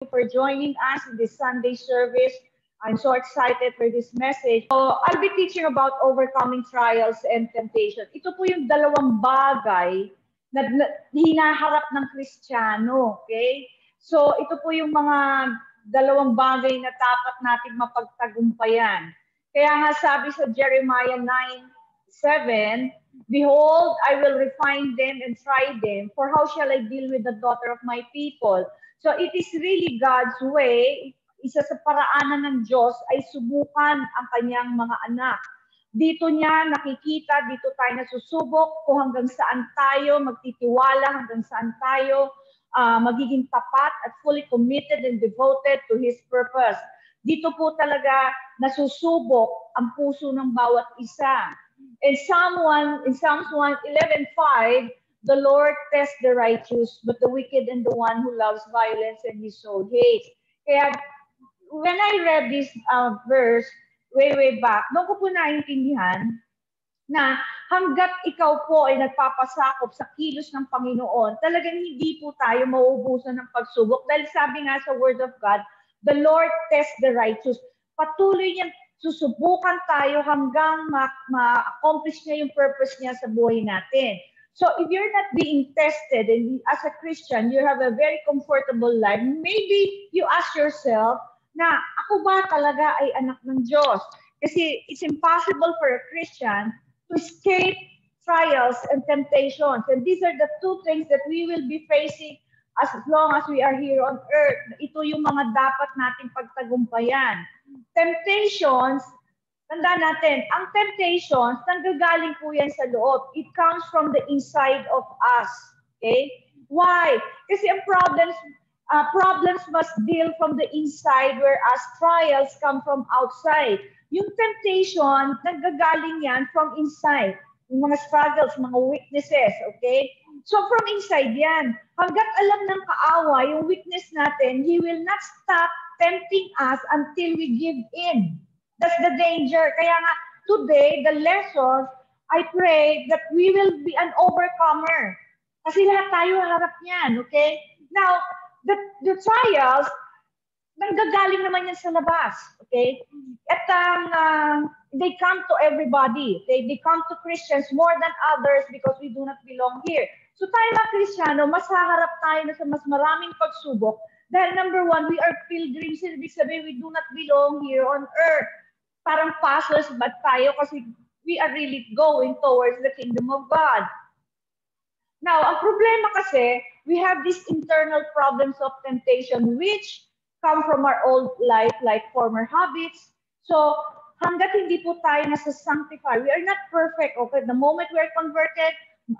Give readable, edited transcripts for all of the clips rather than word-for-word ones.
for joining us in this Sunday service. I'm so excited for this message. So, I'll be teaching about overcoming trials and temptation. Ito po yung dalawang bagay na hinaharap ng Kristiyano. Okay? So, ito po yung mga dalawang bagay na dapat nating mapagtagumpayan. Kaya nga sabi sa Jeremiah 9:7, behold, I will refine them and try them, for how shall I deal with the daughter of my people? So it is really God's way. Isa sa paraanan ng Diyos ay subukan ang kanyang mga anak. Dito niya nakikita, dito tayo nasusubok kung hanggang saan tayo magtitiwala, hanggang saan tayo magiging tapat at fully committed and devoted to His purpose. Dito po talaga nasusubok ang puso ng bawat isa. In Psalms 111:5, the Lord tests the righteous, but the wicked and the one who loves violence and his soul hates. Kaya, when I read this verse way back, doon ko po naintindihan na hanggat ikaw po ay nagpapasakop sa kilos ng Panginoon, talagang hindi po tayo mauubusan ng pagsubok. Dahil sabi nga sa Word of God, the Lord tests the righteous. Patuloy niyang susubukan tayo hanggang ma-accomplish niya yung purpose niya sa buhay natin. So if you're not being tested and as a Christian, you have a very comfortable life, maybe you ask yourself na ako ba talaga ay anak ng Diyos? Kasi it's impossible for a Christian to escape trials and temptations. And these are the two things that we will be facing as long as we are here on earth. Ito yung mga dapat nating pagtagumpayan. Temptations, tandaan natin, ang temptations, nanggagaling po yan sa loob. It comes from the inside of us. Okay? Why? Kasi ang problems must deal from the inside, whereas trials come from outside. Yung temptation, nanggagaling yan from inside. Yung mga struggles, mga weaknesses, okay? So from inside yan. Hanggat alam ng kaawa, yung weakness natin, He will not stop tempting us until we give in. That's the danger. Kaya nga, today, the lessons, I pray that we will be an overcomer. Kasi lahat tayo harap niyan, okay? Now, the trials, nanggagaling naman yan sa labas, okay? At they come to everybody. They come to Christians more than others because we do not belong here. So tayo mga Kristiyano, mas haharap tayo na sa mas maraming pagsubok dahil number one, we are pilgrims. Ibig sabihin, we do not belong here on earth. Parang passers ba tayo kasi we are really going towards the kingdom of God. Now, ang problema kasi, we have these internal problems of temptation which come from our old life, like former habits. So, hanggat hindi po tayo nasa-sanctify, we are not perfect. Okay, the moment we are converted,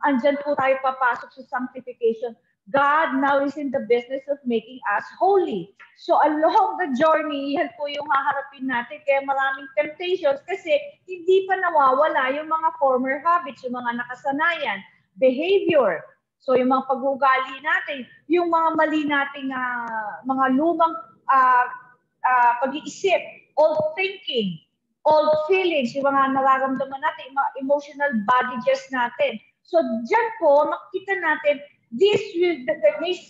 andyan po tayo papasok sa sanctification. God now is in the business of making us holy. So along the journey, yan po yung haharapin natin. Kaya maraming temptations kasi hindi pa nawawala yung mga former habits, yung mga nakasanayan, behavior. So yung mga pag-uugali natin, yung mga mali nating mga lumang pag-iisip, old thinking, old feelings, yung mga nararamdaman natin, yung mga emotional baggages natin. So dyan po, makikita natin, this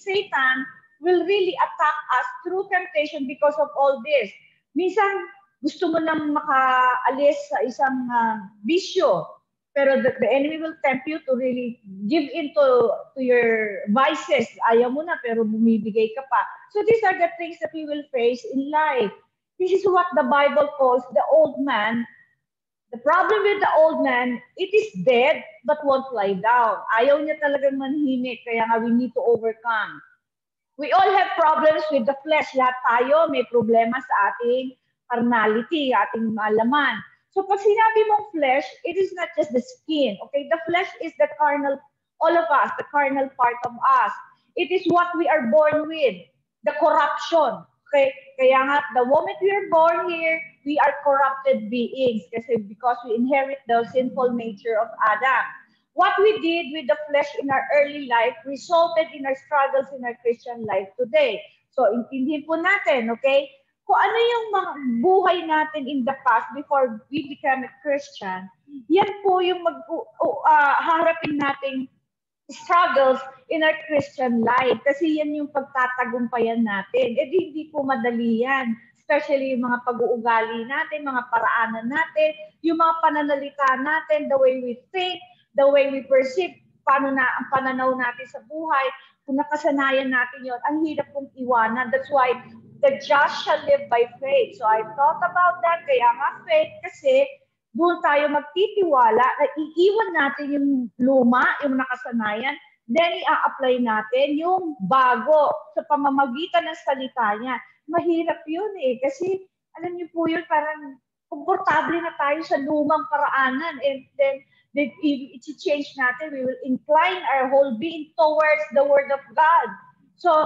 Satan will really attack us through temptation because of all this. Minsan, gusto mo nang makaalis sa isang bisyo, pero the enemy will tempt you to really give in to your vices. Ayaw mo na, pero bumibigay ka pa. So these are the things that we will face in life. This is what the Bible calls the old man. The problem with the old man, it is dead but won't lie down. Ayaw niya talagang manhimik, kaya nga we need to overcome. We all have problems with the flesh. Lahat tayo may problema sa ating carnality, ating malaman. So pag sinabi mong flesh, it is not just the skin. Okay, the flesh is the carnal, all of us, the carnal part of us. It is what we are born with, the corruption. Okay, kaya nga, the moment we are born here, we are corrupted beings kasi because we inherit the sinful nature of Adam. What we did with the flesh in our early life resulted in our struggles in our Christian life today. So, intindihin po natin, okay? Kung ano yung mga buhay natin in the past before we became a Christian, yan po yung harapin natin struggles in our Christian life. Kasi yan yung pagtatagumpayan natin. Eh, hindi po madali yan. Especially yung mga pag-uugali natin, mga paraanan natin, yung mga pananalita natin, the way we think, the way we perceive, paano na ang pananaw natin sa buhay. Kung nakasanayan natin yon, ang hirap pong iwanan. That's why the just shall live by faith. So I thought about that. Kaya nga faith kasi doon tayo magtitiwala na iiwan natin yung luma, yung nakasanayan, then i-apply natin yung bago sa pamamagitan ng salita niya. Mahirap yun eh, kasi alam niyo po yun, parang komportable na tayo sa lumang paraanan and then i-change natin, we will incline our whole being towards the Word of God. So,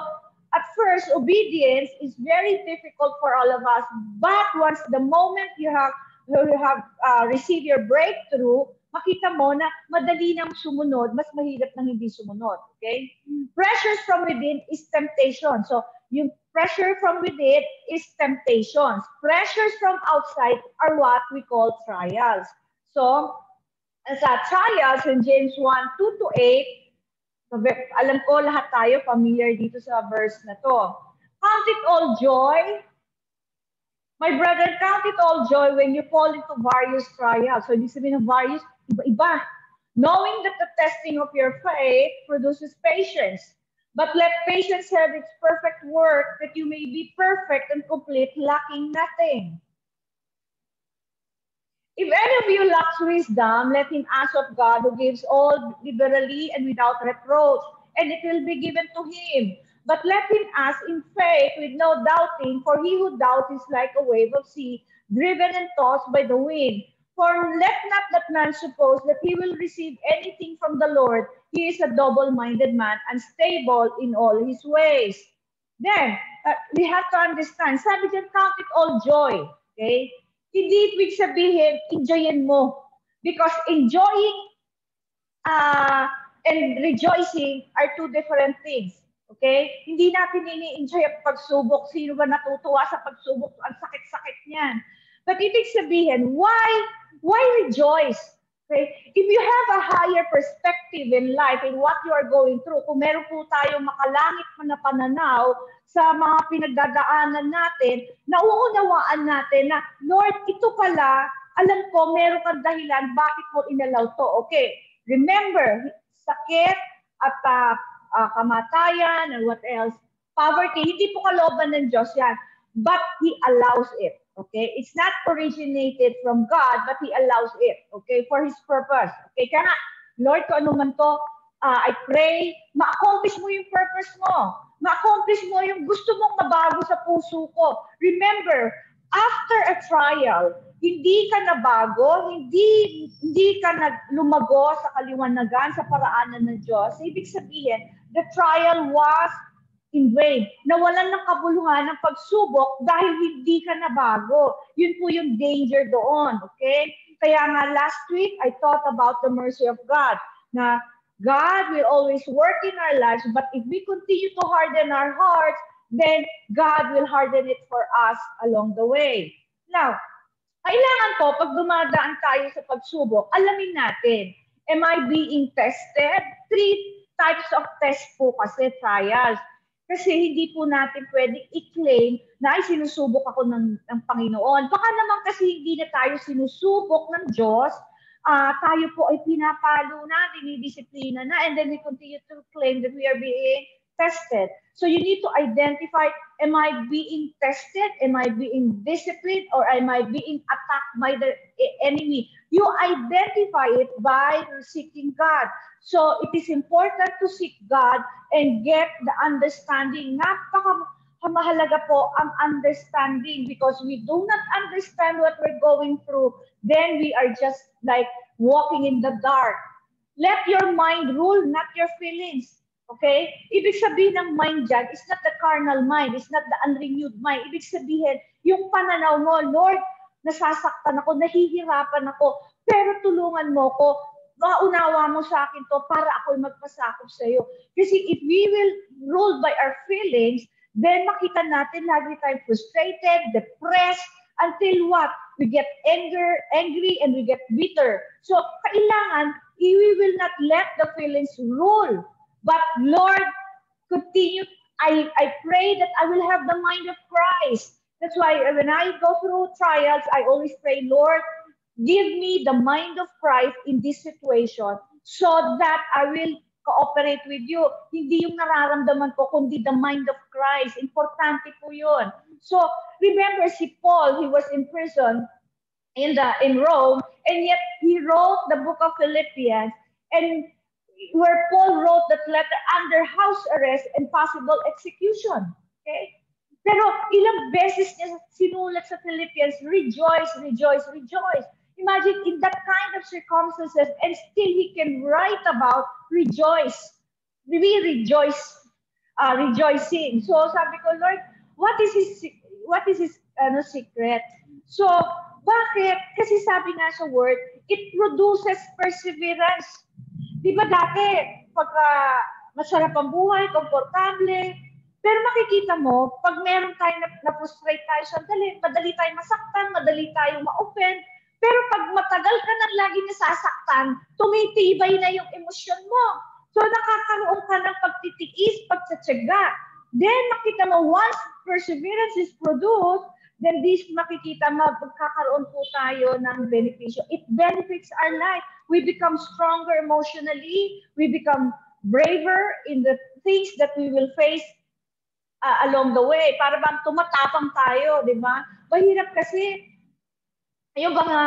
at first, obedience is very difficult for all of us, but once the moment you have received your breakthrough, makita mo na madali nang sumunod, mas mahirap nang hindi sumunod. Okay? Pressures from within is temptation. So, yung pressure from within is temptations. Pressures from outside are what we call trials. So, sa trials in James 1:2-8, alam ko lahat tayo familiar dito sa verse na to. Count it all joy. My brother, count it all joy when you fall into various trials. So, ibig sabihin ng various, iba-iba. Knowing that the testing of your faith produces patience. But let patience have its perfect work, that you may be perfect and complete, lacking nothing. If any of you lacks wisdom, let him ask of God, who gives all liberally and without reproach, and it will be given to him. But let him ask in faith with no doubting, for he who doubts is like a wave of sea, driven and tossed by the wind. For let not that man suppose that he will receive anything from the Lord. He is a double-minded man, unstable in all his ways. Then, we have to understand, sabi dyan, count it all joy. Okay? Hindi ibig sabihin, enjoyin mo. Because enjoying and rejoicing are two different things. Okay? Hindi natin ini-enjoy ang pagsubok. Sino ba natutuwa sa pagsubok? Ang sakit-sakit niyan. But ibig sabihin, why rejoice? Okay? If you have a higher perspective in life, in what you are going through, kung meron po tayong makalangit na pananaw sa mga pinagdadaanan natin, nauunawaan natin na, Lord, ito pala, alam ko, meron kang dahilan, bakit mo inalaw to? Okay, remember, sakit at kamatayan and what else, poverty, hindi po kalooban ng Diyos yan, but He allows it. Okay? It's not originated from God, but He allows it. Okay? For His purpose. Okay? Kaya nga, Lord, kung ano man to, I pray, ma-accomplish mo yung purpose mo. Ma-accomplish mo yung gusto mong mabago sa puso ko. Remember, after a trial, hindi ka nabago, hindi ka lumago sa kaliwanagan, sa paraanan ng Diyos. Ibig sabihin, the trial was in vain. Nawalan ng kabuluhan ng pagsubok dahil hindi ka nabago. Yun po yung danger doon. Okay? Kaya nga last week, I thought about the mercy of God. Na God will always work in our lives, but if we continue to harden our hearts, then God will harden it for us along the way. Now, kailangan po, pag dumadaan tayo sa pagsubok, alamin natin, am I being tested? 3 types of test po kasi, trials. Kasi hindi po natin pwedeng i-claim na ay sinusubok ako ng Panginoon. Baka naman kasi hindi na tayo sinusubok ng Diyos, tayo po ay pinapalo na, dinidisiplina na, and then we continue to claim that we are being tested. So you need to identify, am I being tested? Am I being disciplined? Or am I being attacked by the enemy? You identify it by seeking God. So it is important to seek God and get the understanding. Napaka-mahalaga po ang understanding, because we do not understand what we're going through, then we are just like walking in the dark. Let your mind rule, not your feelings. Okay? Ibig sabihin ng mind dyan, it's not the carnal mind, it's not the unrenewed mind. Ibig sabihin, yung pananaw mo, Lord, nasasaktan ako, nahihirapan ako, pero tulungan mo ko, maunawa mo sa akin to para ako'y magpasakop sa iyo. Kasi if we will rule by our feelings, then makita natin lagi tayong frustrated, depressed, until what? We get angry and we get bitter. So, kailangan We will not let the feelings rule. But Lord, continue. I pray that I will have the mind of Christ. That's why when I go through trials, I always pray, Lord, give me the mind of Christ in this situation so that I will cooperate with you. Hindi yung nararamdaman ko, kundi the mind of Christ. Importante po yun. So, remember si Paul, he was in prison in Rome, and yet he wrote the book of Philippians, and where Paul wrote that letter under house arrest and possible execution. Okay? Pero ilang beses niya sinulat sa Philippians, rejoice, rejoice, rejoice. Imagine in that kind of circumstances, and still he can write about rejoice. We rejoice, rejoicing. So sabi ko, Lord, what is his secret? So, bakit? Kasi sabi nga sa word, it produces perseverance. Di ba dati, pagka masarap ang buhay, komportable, pero makikita mo, pag meron tayo na-frustrate tayo sandali, madali tayo masaktan, madali tayo ma-offend, pero pag matagal ka nang lagi nasasaktan, tumitibay na yung emosyon mo. So, nakakaroon ka ng pagtitiis, pagtsatsaga. Then, makita mo, once perseverance is produced, then this makikita magkakaroon po tayo ng beneficio. It benefits our life. We become stronger emotionally. We become braver in the things that we will face along the way. Para bang tumatapang tayo, di ba? Mahirap kasi yung mga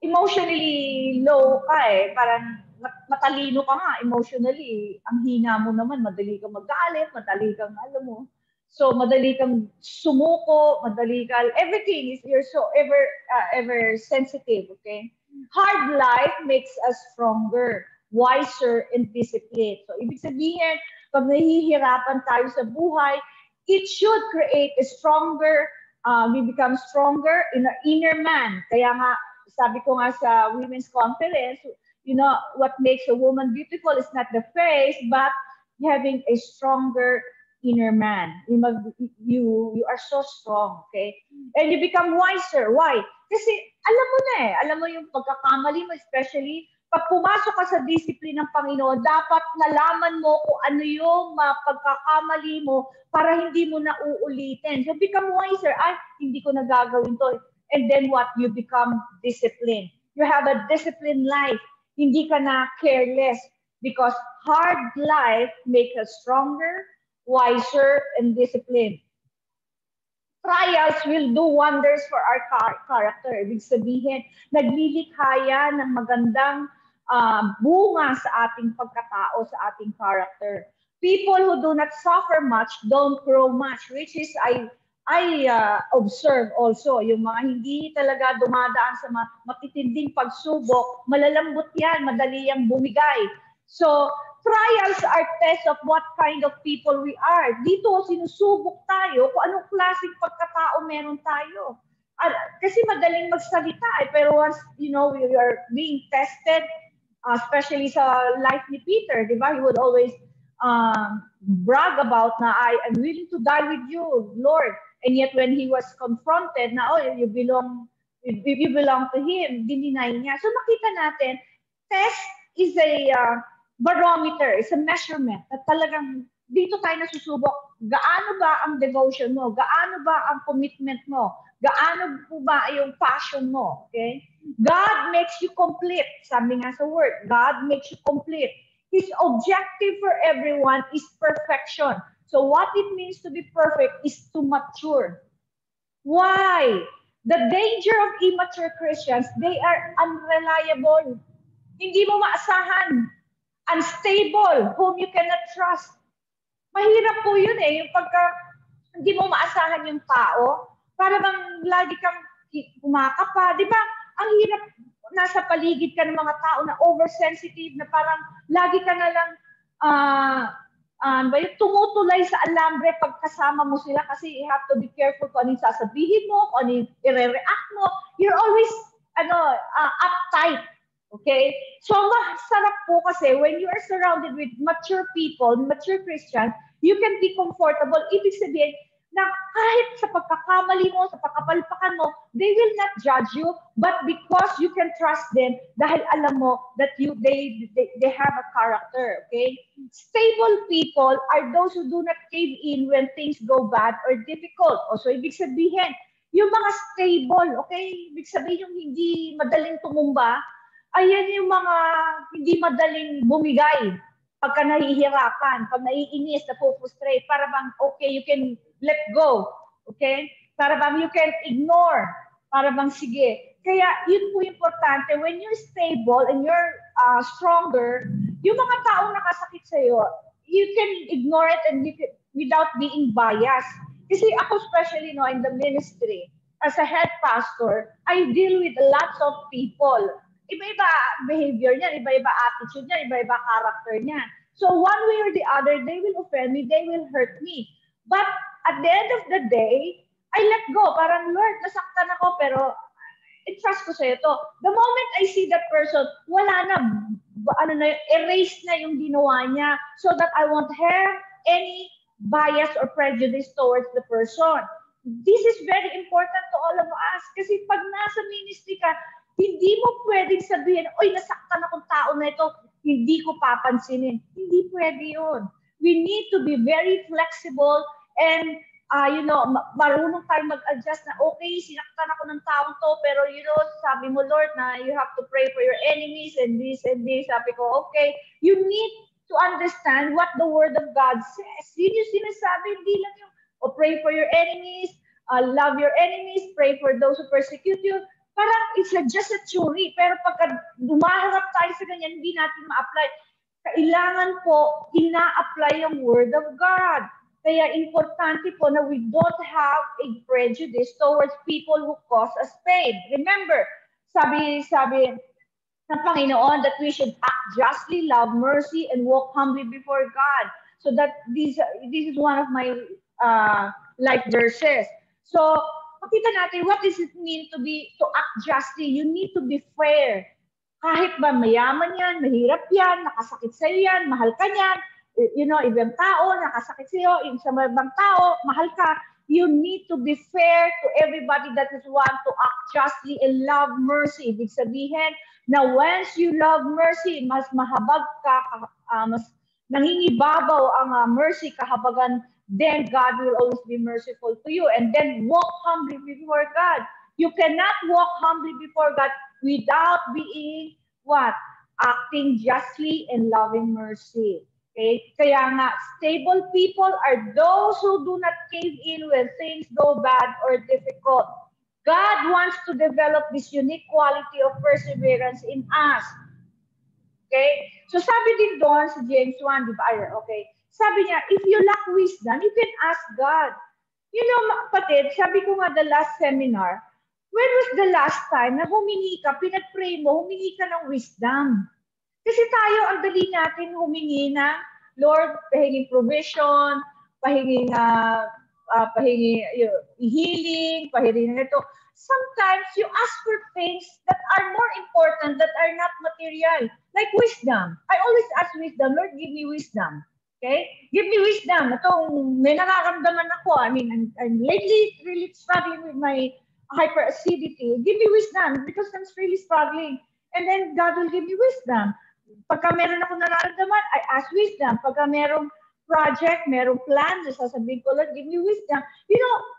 emotionally low ka parang matalino ka nga emotionally. Ang hina mo naman, madali kang magalit, madali kang, alam mo, so madali kang sumuko, madali ka, everything is, you're so ever sensitive, okay? Hard life makes us stronger, wiser, and disciplined. So ibig sabihin, pag nahihirapan tayo sa buhay, it should create a stronger, we become stronger in our inner man. Kaya nga, sabi ko nga sa women's conference, you know, what makes a woman beautiful is not the face, but having a stronger inner man. You are so strong, okay? And you become wiser. Why? Kasi alam mo na alam mo yung pagkakamali mo, especially pag pumasok ka sa discipline ng Panginoon, dapat nalaman mo kung ano yung pagkakamali mo para hindi mo na uulitin. So become wiser. Ay, hindi ko nagagawin to. And then what? You become disciplined. You have a disciplined life. Hindi ka na careless because hard life makes us stronger, wiser, and disciplined. Trials will do wonders for our character. Ibig sabihin, naglilikha ng magandang bunga sa ating pagkatao, sa ating character. People who do not suffer much don't grow much, which is I observe also, yung mga hindi talaga dumadaan sa matitinding pagsubok, malalambot yan, madali yang bumigay. So, trials are tests of what kind of people we are. Dito, sinusubok tayo kung anong klaseng pagkatao meron tayo. Kasi madaling magsalita pero once, you know, we are being tested, especially sa life ni Peter, di ba? He would always brag about na, I am willing to die with you, Lord. And yet when he was confronted na, oh, you belong to him, dininay niya. So makita natin, test is a barometer, is a measurement na talagang dito tayo nasusubok. Gaano ba ang devotion mo? Gaano ba ang commitment mo? Gaano po ba yung passion mo? Okay? God makes you complete. Sabi nga sa word, God makes you complete. His objective for everyone is perfection. So what it means to be perfect is to mature. Why? The danger of immature Christians, they are unreliable. Hindi mo maasahan. Unstable, whom you cannot trust. Mahirap po yun yung pagka hindi mo maasahan yung tao, para bang lagi kang kumakapa. Di ba? Ang hirap, nasa paligid ka ng mga tao na oversensitive, na parang lagi ka na lang tumutulay sa alambre pag kasama mo sila kasi you have to be careful kung ano yung sasabihin mo, kung ano yung i-react mo. You're always uptight. Okay? So, masarap po kasi when you are surrounded with mature people, mature Christians, you can be comfortable. Ibig sabihin na kahit sa pagkakamali mo, sa pagkapalpakan mo, they will not judge you, but because you can trust them, dahil alam mo that they have a character, okay? Stable people are those who do not cave in when things go bad or difficult. O, so ibig sabihin, yung mga stable, okay? Ibig sabihin yung hindi madaling tumumba, ayan yung mga hindi madaling bumigay pagka nahihirapan, pag naiinis, na-frustrate, para bang, okay, you can let go. Okay? Para bang you can ignore. Para bang, sige. Kaya, yun po importante. When you're stable and you're stronger, yung mga taong nakasakit sa'yo, you can ignore it and without being biased. Kasi ako especially no, in the ministry, as a head pastor, I deal with lots of people. Iba-iba behavior niya, iba-iba attitude niya, iba-iba character niya. So one way or the other, they will offend me, they will hurt me. But at the end of the day, I let go. Parang, Lord, nasaktan ako, pero i-trust ko sa'yo to. The moment I see that person, wala na, erase na yung ginawa niya so that I won't have any bias or prejudice towards the person. This is very important to all of us. Kasi pag nasa ministry ka, hindi mo pwedeng sabihin, oy, nasaktan akong tao na ito, hindi ko papansinin. Hindi pwede yun. We need to be very flexible and, marunong tayo mag-adjust na, okay, sinaktan ako ng taong to, pero sabi mo, Lord, na you have to pray for your enemies and this and this. Sabi ko, okay, you need to understand what the Word of God says. Yun yung sinasabi, hindi lang yung, pray for your enemies, love your enemies, pray for those who persecute you. Parang it's just a theory. Pero pagka dumaharap tayo sa ganyan, hindi natin ma-apply. Kailangan po, ina-apply yung Word of God. Kaya importante po na we don't have a prejudice towards people who cause us pain. Remember, sabi ng Panginoon that we should act justly, love mercy, and walk humbly before God. So that this is one of my life verses. So, makita natin, what does it mean to act justly? You need to be fair. Kahit ba mayaman yan, mahirap yan, nakasakit sa'yo yan, mahal ka yan, ibang tao, nakasakit sa'yo, sa ibang tao, mahal ka, you need to be fair to everybody that is want to act justly and love mercy. Ibig sabihin na once you love mercy, mas mahabag ka, mas nangingibabaw ang mercy kahabagan, then God will always be merciful to you. And then walk humbly before God. You cannot walk humbly before God without being what? Acting justly and loving mercy. Okay? Kaya nga, stable people are those who do not cave in when things go bad or difficult. God wants to develop this unique quality of perseverance in us. Okay? So sabi din doon sa James 1, di ba? Okay. Sabi niya, if you lack wisdom, you can ask God. Kapatid, sabi ko nga the last seminar, when was the last time na humingi ka, pinag-pray mo, humingi ka ng wisdom? Kasi tayo, ang dali natin humingi na, Lord, pahinging provision, pahinging healing, pahinging ito. Sometimes you ask for things that are more important, that are not material, like wisdom. I always ask wisdom, Lord, give me wisdom. Okay? Give me wisdom. Itong may nakaramdaman ako. I mean, I'm lately really struggling with my hyperacidity. Give me wisdom because I'm really struggling. And then God will give me wisdom. Pagka meron ako nararamdaman, I ask wisdom. Pagka merong project, merong plan, sasabihin ko, Lord, give me wisdom.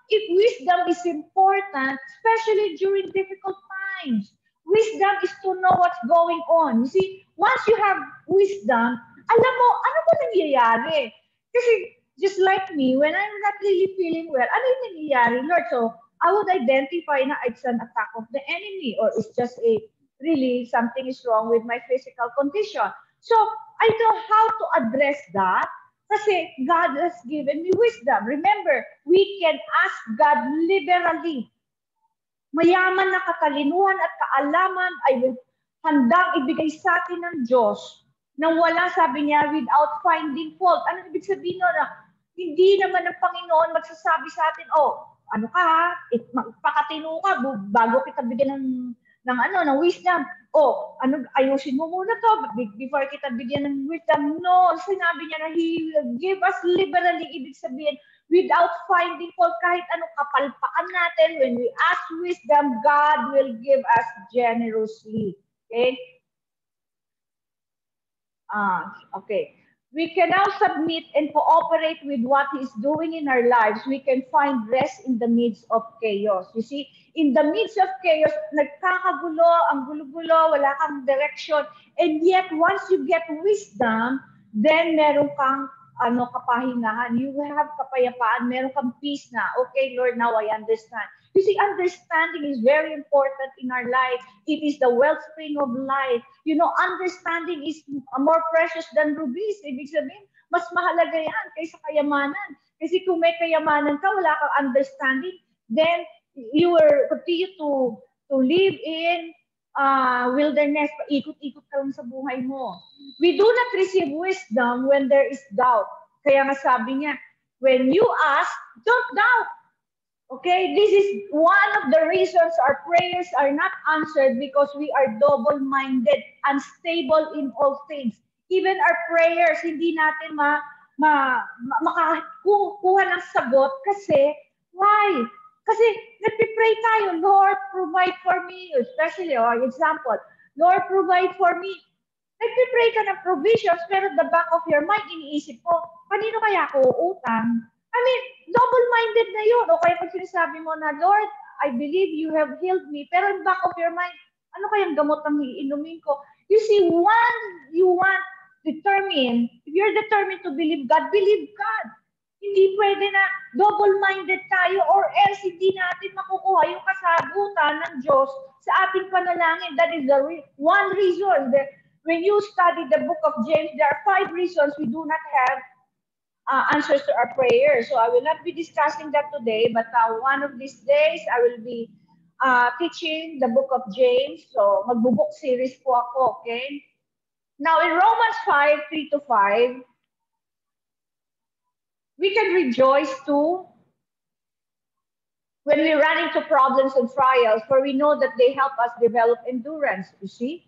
If wisdom is important, especially during difficult times, wisdom is to know what's going on. You see, once you have wisdom, alam mo, ano ba nangyayari? Kasi just like me, when I'm not really feeling well, ano yung nangyayari, Lord? So, I would identify na it's an attack of the enemy or it's just really something is wrong with my physical condition. So, I know how to address that kasi God has given me wisdom. Remember, we can ask God liberally. Mayaman na katalinuhan at kaalaman ay handang ibigay sa atin ng Diyos nang wala, sabi niya, without finding fault. Ano ibig sabihin na hindi naman ng Panginoon magsasabi sa atin, ano ka ha? Pakatino ka bago kita bigyan ng wisdom. Ayusin mo muna to before kita bigyan ng wisdom. No, sinabi niya na He will give us liberally. Ibig sabihin, without finding fault, kahit anong kapalpakan natin, when we ask wisdom, God will give us generously. Okay? Okay. We can now submit and cooperate with what He's doing in our lives. We can find rest in the midst of chaos. You see, in the midst of chaos, nagkakagulo, ang gulo-gulo, wala kang direction. And yet, once you get wisdom, then meron kang kapahingahan. You have kapayapaan, meron kang peace na. Okay, Lord, now I understand. You see, understanding is very important in our life. It is the wellspring of life. You know, understanding is more precious than rubies. Ibig sabihin, mas mahalaga yan kaysa kayamanan. Kasi kung may kayamanan ka, wala kang understanding, then you will continue to live in wilderness. Paikot-ikot ka lang sa buhay mo. We do not receive wisdom when there is doubt. Kaya nga sabi niya, when you ask, don't doubt. Okay, this is one of the reasons our prayers are not answered because we are double-minded, unstable in all things. Even our prayers, hindi natin makakuha ng sagot kasi, why? Kasi nagpipray tayo, Lord, provide for me. Especially, example, Lord, provide for me. Nagpipray ka ng provisions, pero the back of your mind, iniisip ko, kanino kaya ako utang? I mean, double-minded na yun. O kaya pag sinasabi mo na, Lord, I believe you have healed me. Pero in back of your mind, ano kayang gamot ang iinumin ko? You see, one, you want determined, if you're determined to believe God, hindi pwede na double-minded tayo or else hindi natin makukuha yung kasagutan ng Diyos sa ating panalangin. That is the one reason that when you study the book of James, there are 5 reasons we do not have answers to our prayers. So I will not be discussing that today, but one of these days I will be teaching the book of James. So magbo-book series po ako, okay? Now in Romans 5:3-5, we can rejoice too when we run into problems and trials, for we know that they help us develop endurance. You see?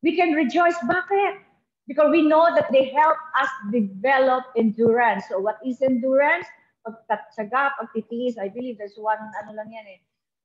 We can rejoice. Bakit? Because we know that they help us develop endurance. So what is endurance? Pagtatsaga, pagtitiis. I believe there's one, lang yan eh.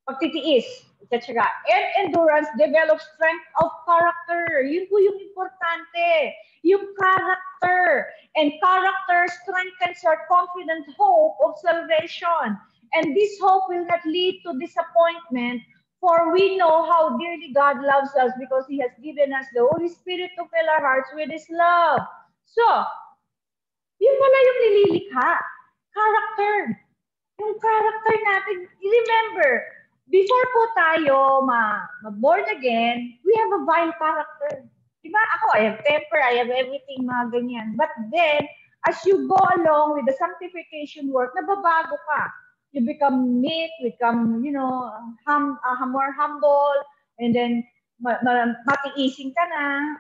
Pagtitiis, pagtatsaga. And endurance develops strength of character. Yun po yung importante. Yung character. And character strengthens our confident hope of salvation. And this hope will not lead to disappointment, for we know how dearly God loves us because He has given us the Holy Spirit to fill our hearts with His love. So, yun pala yung nililikha. Character. Yung character natin, remember, before po tayo ma-born again, we have a vile character. Diba? Ako, I have temper, I have everything, mga ganyan. But then, as you go along with the sanctification work, nababago ka. You become meek, become, more humble, and then matiising ka na,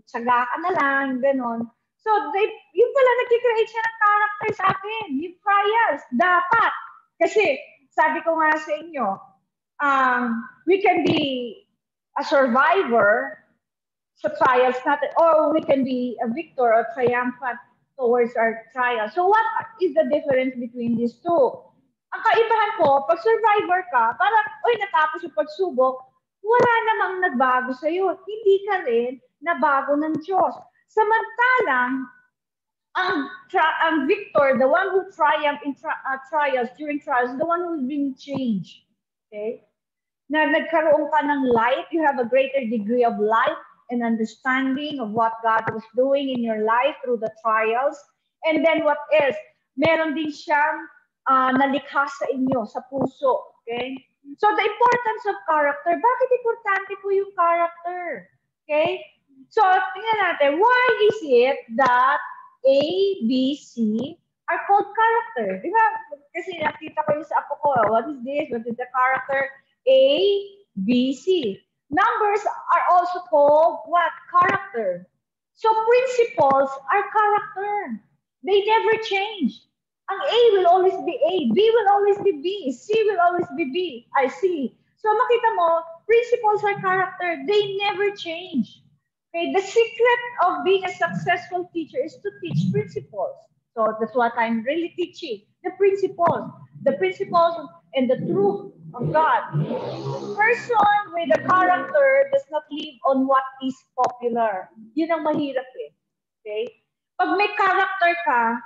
tsaga ka na lang, gano'n. So, yun pala, nag-create siya ng character sa atin. Yung trials, dapat. Kasi, sabi ko nga sa inyo, we can be a survivor sa trials natin, or we can be a victor or triumphant towards our trials. So, what is the difference between these two? Ang kaibahan ko, pag survivor ka, parang, natapos yung pagsubok, wala namang nagbago sa'yo. Hindi ka rin nabago ng Diyos. Samantalang, ang victor, the one who triumphed in trials, during trials, the one who's been changed. Okay? Na nagkaroon ka ng light, you have a greater degree of light and understanding of what God was doing in your life through the trials. And then what else? Meron din siyang nalikha sa inyo, sa puso. Okay? So, the importance of character. Bakit importante po yung character? Okay? So, tingnan natin, why is it that A, B, C are called character? Di ba? Kasi nakita ko yung sa apo ko, what is this? What is the character? A, B, C. Numbers are also called what? Character. So, principles are character. They never change. Ang A will always be A, B will always be B, C will always be C. So makita mo, principles are character, they never change. Okay, the secret of being a successful teacher is to teach principles. So that's what I'm really teaching. The principles and the truth of God. Person with a character does not live on what is popular. Yun ang mahirap eh. Okay? Pag may character ka,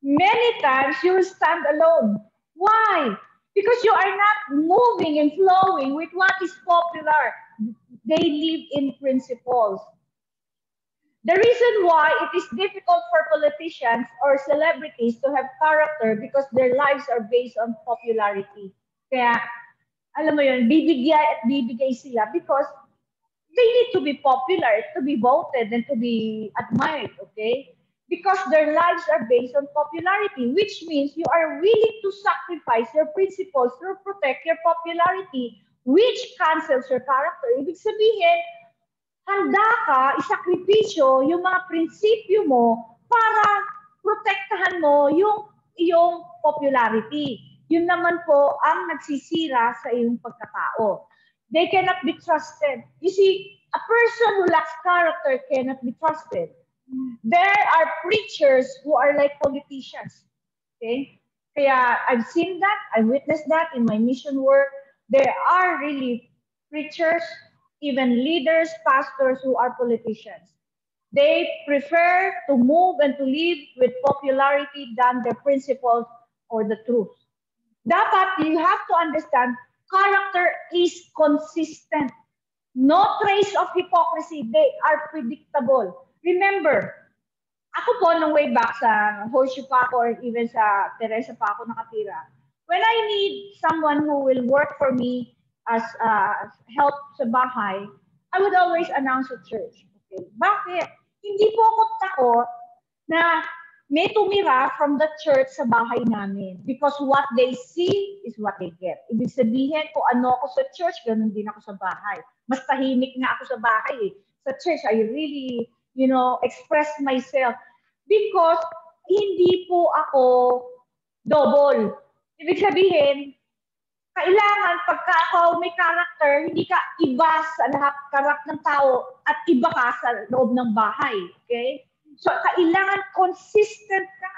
many times you will stand alone. Why? Because you are not moving and flowing with what is popular. They live in principles. The reason why it is difficult for politicians or celebrities to have character because their lives are based on popularity. Kaya, alam mo yun, bibigay at bibigay sila because they need to be popular, to be voted, and to be admired, okay? Because their lives are based on popularity, which means you are willing to sacrifice your principles to protect your popularity, which cancels your character. Ibig sabihin, handa ka isakripisyo yung mga prinsipyo mo para protektahan mo yung iyong popularity. Yun naman po ang nagsisira sa iyong pagkatao. They cannot be trusted. You see, a person who lacks character cannot be trusted. There are preachers who are like politicians. Okay? Kaya I've seen that, I've witnessed that in my mission work. There are really preachers, even leaders, pastors who are politicians. They prefer to move and to live with popularity than the principles or the truth. Dapat, you have to understand, character is consistent. No trace of hypocrisy. They are predictable. Remember, ako po nung way back sa Horseshoe pa ako or even sa Teresa pa ako nakatira, when I need someone who will work for me as help sa bahay, I would always announce at church. Okay? Bakit? Hindi po ako takot na may tumira from the church sa bahay namin because what they see is what they get. Ibig sabihin, kung ano ako sa church, ganun din ako sa bahay. Mas tahimik nga ako sa bahay. Sa church, I really, express myself because hindi po ako double. Ibig sabihin, kailangan pagka ako may character, hindi ka iba sa lahat ng tao at iba ka sa loob ng bahay. Okay? So, kailangan consistent ka.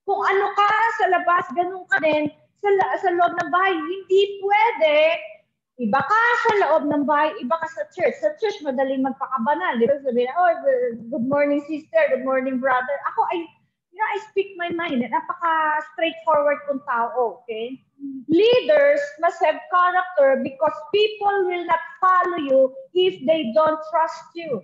Kung ano ka sa labas, ganun ka din sa loob ng bahay. Hindi pwede. Iba ka sa loob ng bahay, iba ka sa church. Sa church, madaling magpakabanal. Di ba sabihin, oh, good morning sister, good morning brother. Ako, I speak my mind. Napaka-straightforward kong tao, okay? Leaders must have character because people will not follow you if they don't trust you.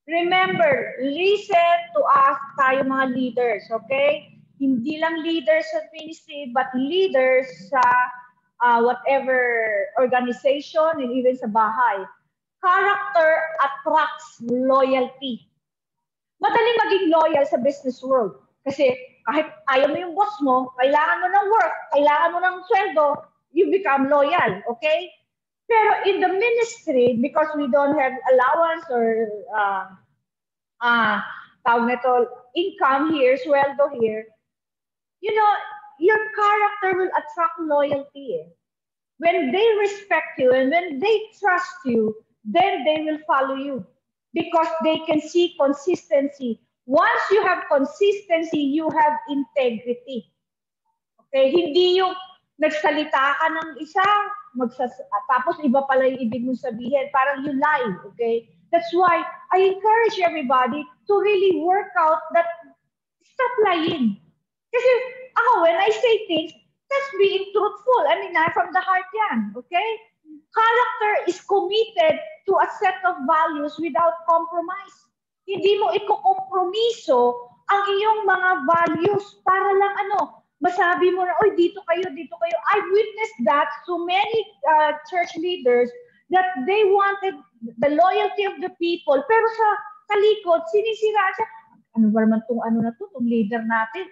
Remember, listen to us tayo mga leaders, okay? Hindi lang leaders sa ministry, but leaders sa whatever organization and even sa bahay. Character attracts loyalty. Madaling maging loyal sa business world. Kasi kahit ayaw mo yung boss mo, kailangan mo ng work, kailangan mo ng sweldo, you become loyal, okay? Pero in the ministry, because we don't have allowance or tawag nito, income here, sweldo here, your character will attract loyalty. When they respect you and when they trust you, then they will follow you because they can see consistency. Once you have consistency, you have integrity. Okay? Hindi yung nagsalita ka ng isa, tapos iba pala yung ibig mong sabihin. Parang you lie. Okay? That's why I encourage everybody to really work out that stop lying. Kasi ako, when I say things, that's being truthful. I mean, from the heart yan. Okay? Character is committed to a set of values without compromise. Hindi mo ikukompromiso ang iyong mga values para lang masabi mo na, oy, dito kayo. I've witnessed that to many church leaders that they wanted the loyalty of the people, pero sa talikod, sinisira siya. Ano ba naman itong leader natin?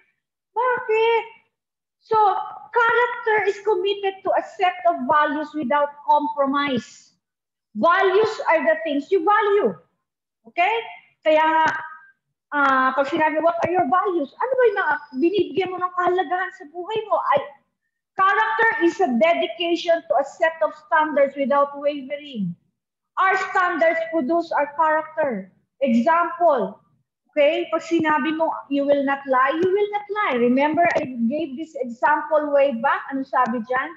Bakit? So, character is committed to a set of values without compromise. Values are the things you value. Okay? Kaya nga, pag sinabi, what are your values? Ano ba yung binibigyan mo ng kahalagahan sa buhay mo? Character is a dedication to a set of standards without wavering. Our standards produce our character. Example, Okay? Pag sinabi mo, you will not lie, you will not lie. Remember, I gave this example way back. Ano sabi dyan?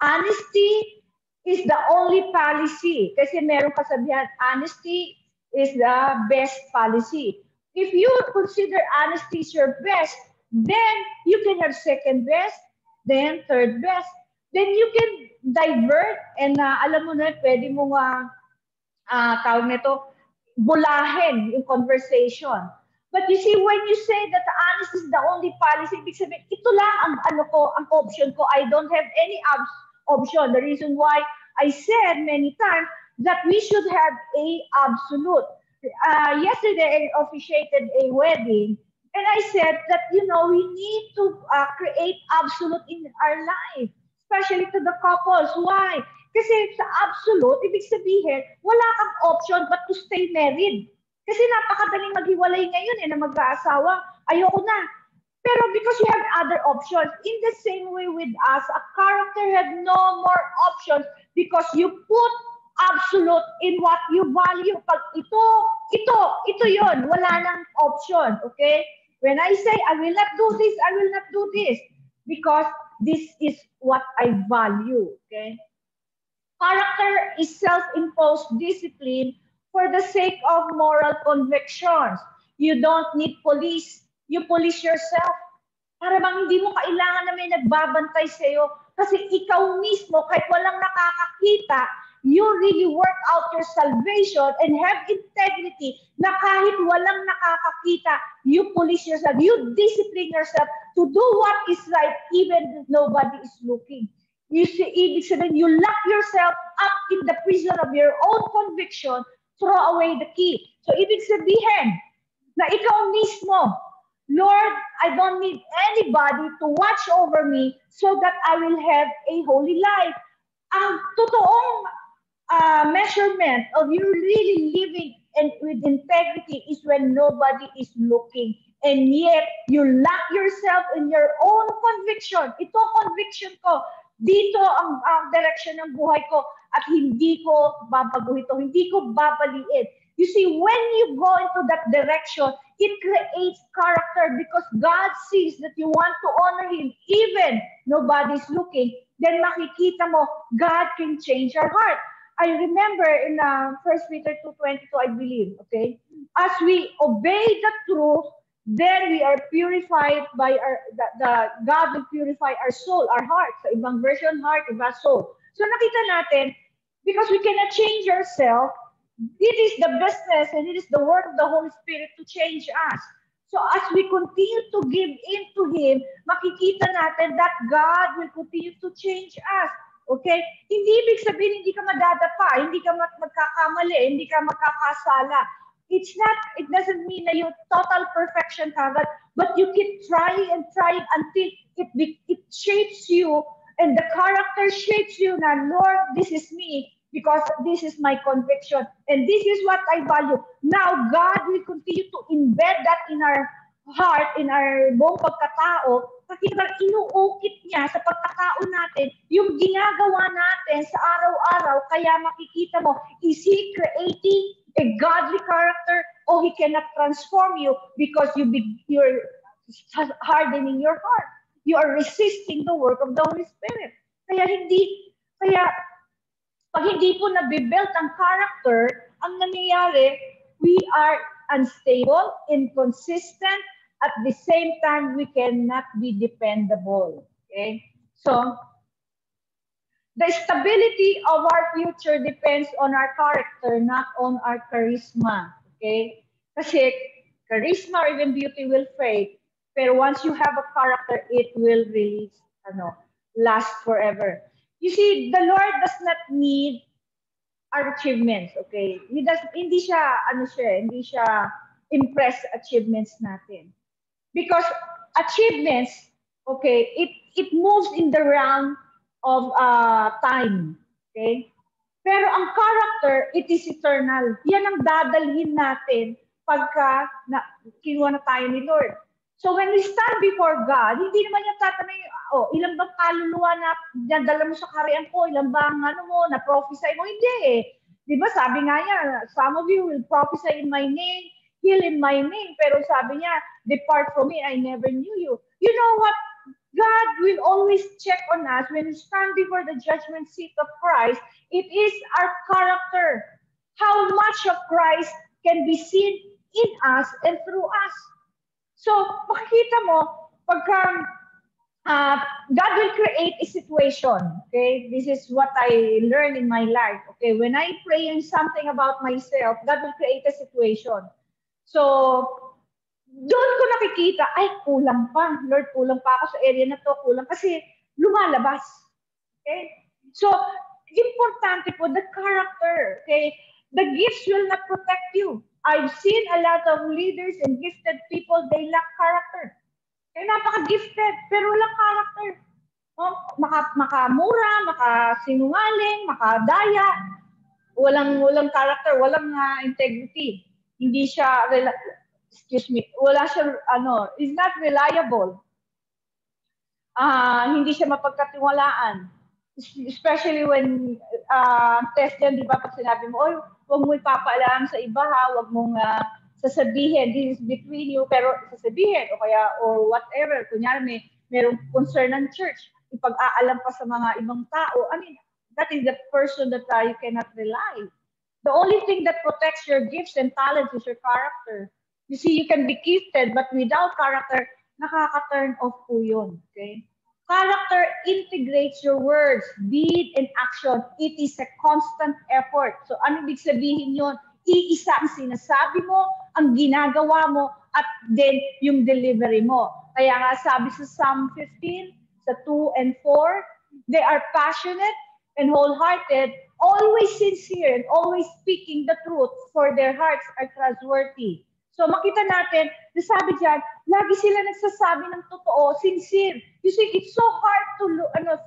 Honesty is the only policy. Kasi meron kasabihan, honesty is the best policy. If you consider honesty is your best, then you can have second best, then third best. Then you can divert and alam mo na, pwede mo tawag nito, bulahin yung conversation. But you see, when you say that the honesty is the only policy, ibig sabihin, ito lang ang ang option ko. I don't have any option. The reason why I said many times that we should have a absolute. Yesterday, I officiated a wedding, and I said that, we need to create absolute in our life, especially to the couples. Why? Kasi sa absolute, ibig sabihin, wala kang option but to stay married. Kasi napakadaling maghiwalay ngayon na mag-aasawa. Ayoko na. Pero because you have other options, in the same way with us, a character had no more options because you put absolute in what you value. Pag ito yon, wala nang option, okay? When I say, I will not do this, I will not do this, because this is what I value, okay? Character is self-imposed discipline for the sake of moral convictions. You don't need police. You police yourself. Para bang hindi mo kailangan na may nagbabantay sa'yo kasi ikaw mismo, kahit walang nakakakita, you really work out your salvation and have integrity na kahit walang nakakakita, you police yourself, you discipline yourself to do what is right even if nobody is looking. You see, ibig sabihin, you lock yourself up in the prison of your own conviction, throw away the key. So, ibig sabihin, na ikaw mismo, Lord, I don't need anybody to watch over me so that I will have a holy life. Ang totoong measurement of you really living with integrity is when nobody is looking. And yet, you lock yourself in your own conviction. Ito conviction ko. Dito ang direction ng buhay ko at hindi ko babaguhin ito, hindi ko babaliin. You see, when you go into that direction, it creates character because God sees that you want to honor Him even nobody's looking. Then makikita mo, God can change our heart. I remember in 1 Peter 2:22, I believe, okay? As we obey the truth, then we are purified by God will purify our soul, our heart. Sa ibang version, heart, iba soul. So nakita natin, because we cannot change ourselves, it is the business and it is the work of the Holy Spirit to change us. So as we continue to give in to Him, makikita natin that God will continue to change us. Okay? Hindi ibig sabihin hindi ka madadapa, hindi ka magkakamali, hindi ka magkakasala. It doesn't mean that you total perfection kagad, but you keep trying and trying until it shapes you and the character shapes you na, Lord, this is me because this is my conviction and this is what I value. Now, God will continue to embed that in our heart, in our buong pagkatao, kasi inuukit niya sa pagkatao natin yung ginagawa natin sa araw-araw, kaya makikita mo, is He creating a godly character or He cannot transform you because you're hardening your heart. You are resisting the work of the Holy Spirit. Kaya pag hindi po nabibuild ang character, ang nangyayari, we are unstable, inconsistent, at the same time, we cannot be dependable. Okay? So, the stability of our future depends on our character, not on our charisma. Okay? Kasi charisma or even beauty will fade. Pero once you have a character, it will really last forever. You see, the Lord does not need our achievements. Okay? Hindi siya impressed sa achievements natin. Because achievements, okay, it moves in the realm of time. Okay? Pero ang character, it is eternal. Yan ang dadalhin natin pagka kinuha na tayo ni Lord. So when we stand before God, hindi naman niya tatanungin, ilan bang kaluluwa na dala mo sa kaharian ko, ilan bang na-prophesy mo? Hindi eh. Di ba sabi nga niya, some of you will prophesy in my name. heal in my name. Pero sabi niya, depart from me, I never knew you. You know what? God will always check on us when we stand before the judgment seat of Christ. It is our character. How much of Christ can be seen in us and through us. So, makikita mo, pagka God will create a situation. Okay, this is what I learned in my life. Okay, when I pray in something about myself, God will create a situation. So, doon ko nakikita, ay, kulang pa. Lord, kulang pa ako sa area na to. Kulang kasi lumalabas. Okay? So, importante po, the character. Okay? The gifts will not protect you. I've seen a lot of leaders and gifted people, they lack character. Kaya napaka-gifted, pero walang character. Oh, makamura, makasinungaling, makadaya, walang character, walang integrity. Hindi siya, wala siya, is not reliable. Hindi siya mapagkatiwalaan. Especially when test yan, di ba, pag sinabi mo, oy, huwag mo ipapaalam sa iba ha, huwag mong sasabihin, this is between you, pero sasabihin, o kaya, or whatever, kunyari merong concern ng church, ipag-aalam pa sa mga ibang tao, I mean, that is the person that you cannot rely. The only thing that protects your gifts and talents is your character. You see, you can be gifted, but without character, nakaka-turn off po yun, okay? Character integrates your words, deed, and action. It is a constant effort. So, ano ibig sabihin yun? Iisa ang sinasabi mo, ang ginagawa mo, at then yung delivery mo. Kaya nga sabi sa Psalm 15, sa 2 and 4, they are passionate and wholehearted, always sincere, and always speaking the truth, for their hearts are trustworthy. So makita natin, sabi dyan, lagi sila nagsasabi ng totoo, sincere. You see, it's so hard to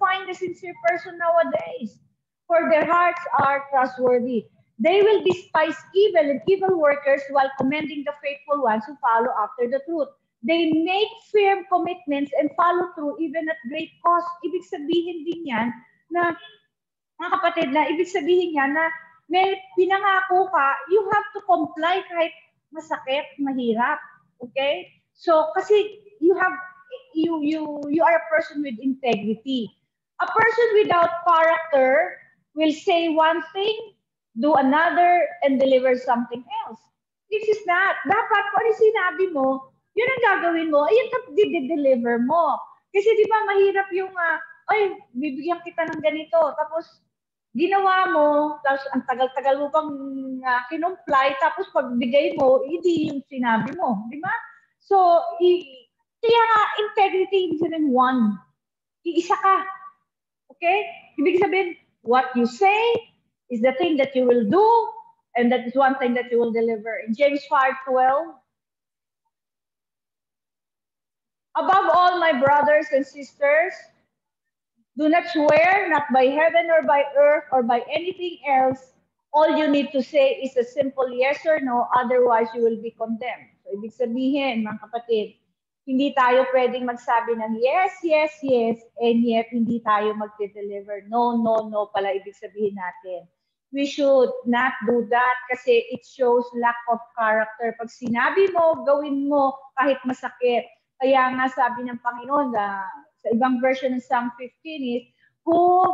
find a sincere person nowadays, for their hearts are trustworthy. They will despise evil and evil workers while commending the faithful ones who follow after the truth. They make firm commitments and follow through even at great cost. Ibig sabihin din yan na, mga kapatid, na ibig sabihin yan na may pinangako ka, you have to comply kahit masakit, mahirap. Okay? So, kasi you are a person with integrity. A person without character will say one thing, do another, and deliver something else. This is not. Dapat, kung ano sinabi mo, yun ang gagawin mo, ayun ang deliver mo. Kasi di ba mahirap yung, ay, bibigyan kita ng ganito, tapos ginawa mo, tapos ang tagal-tagal mo pang kinumply, tapos pagbigay mo, hindi yung sinabi mo. Di ba? So, kaya integrity is in one. Iisa ka. Okay? Ibig sabihin, what you say is the thing that you will do, and that is one thing that you will deliver. In James 5:12, above all, my brothers and sisters, do not swear, not by heaven or by earth or by anything else. All you need to say is a simple yes or no, otherwise you will be condemned. So, ibig sabihin, mga kapatid, hindi tayo pwedeng magsabi ng yes, yes, yes, and yet hindi tayo magde-deliver. No, no, no pala ibig sabihin natin. We should not do that kasi it shows lack of character. Pag sinabi mo, gawin mo kahit masakit. Kaya nga sabi ng Panginoon sa ibang version ng Psalm 15 is, who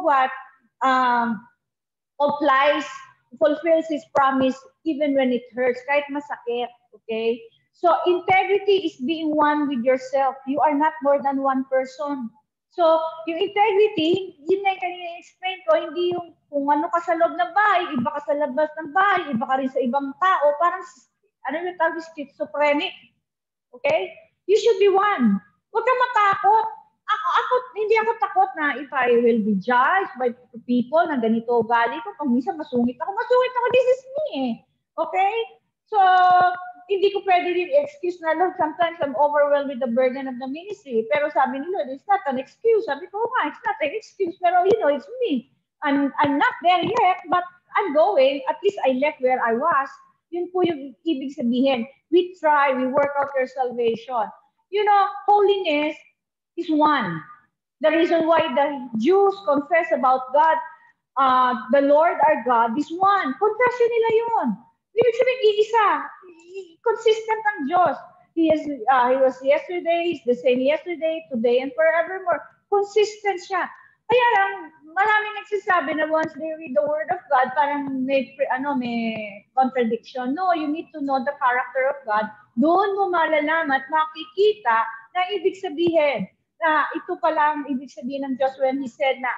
fulfills his promise even when it hurts, kahit masakit. Okay? So integrity is being one with yourself. You are not more than one person. So, yung integrity, yun na yung kanina explain ko, hindi yung kung ano ka sa loob ng bahay, iba ka sa labas ng bahay, iba ka rin sa ibang tao, parang, ano yung tawag, schizophrenic. Okay? You should be one. Huwag kang matakot. Hindi ako takot na if I will be judged by people na ganito ugali ko, pag minsan masungit ako, this is me eh. Okay? So, hindi ko pwede din excuse na, Lord, sometimes I'm overwhelmed with the burden of the ministry. Pero sabi ni Lord, it's not an excuse. Sabi ko, it's not an excuse. Pero, it's me. I'm not there yet, but I'm going. At least I left where I was. Yun po yung ibig sabihin. We try, we work out your salvation. Holiness is one. The reason why the Jews confess about God, the Lord our God is one. Confession nila yun. Ibig sabihin, iisa. Consistent ang Diyos. He was yesterday, he's the same yesterday, today, and forevermore. Consistent siya. Kaya lang, maraming nagsasabi na once they read the Word of God, parang may contradiction. No, you need to know the character of God. Doon mo malalaman at makikita na ibig sabihin na ito palang ibig sabihin ng Diyos when He said na,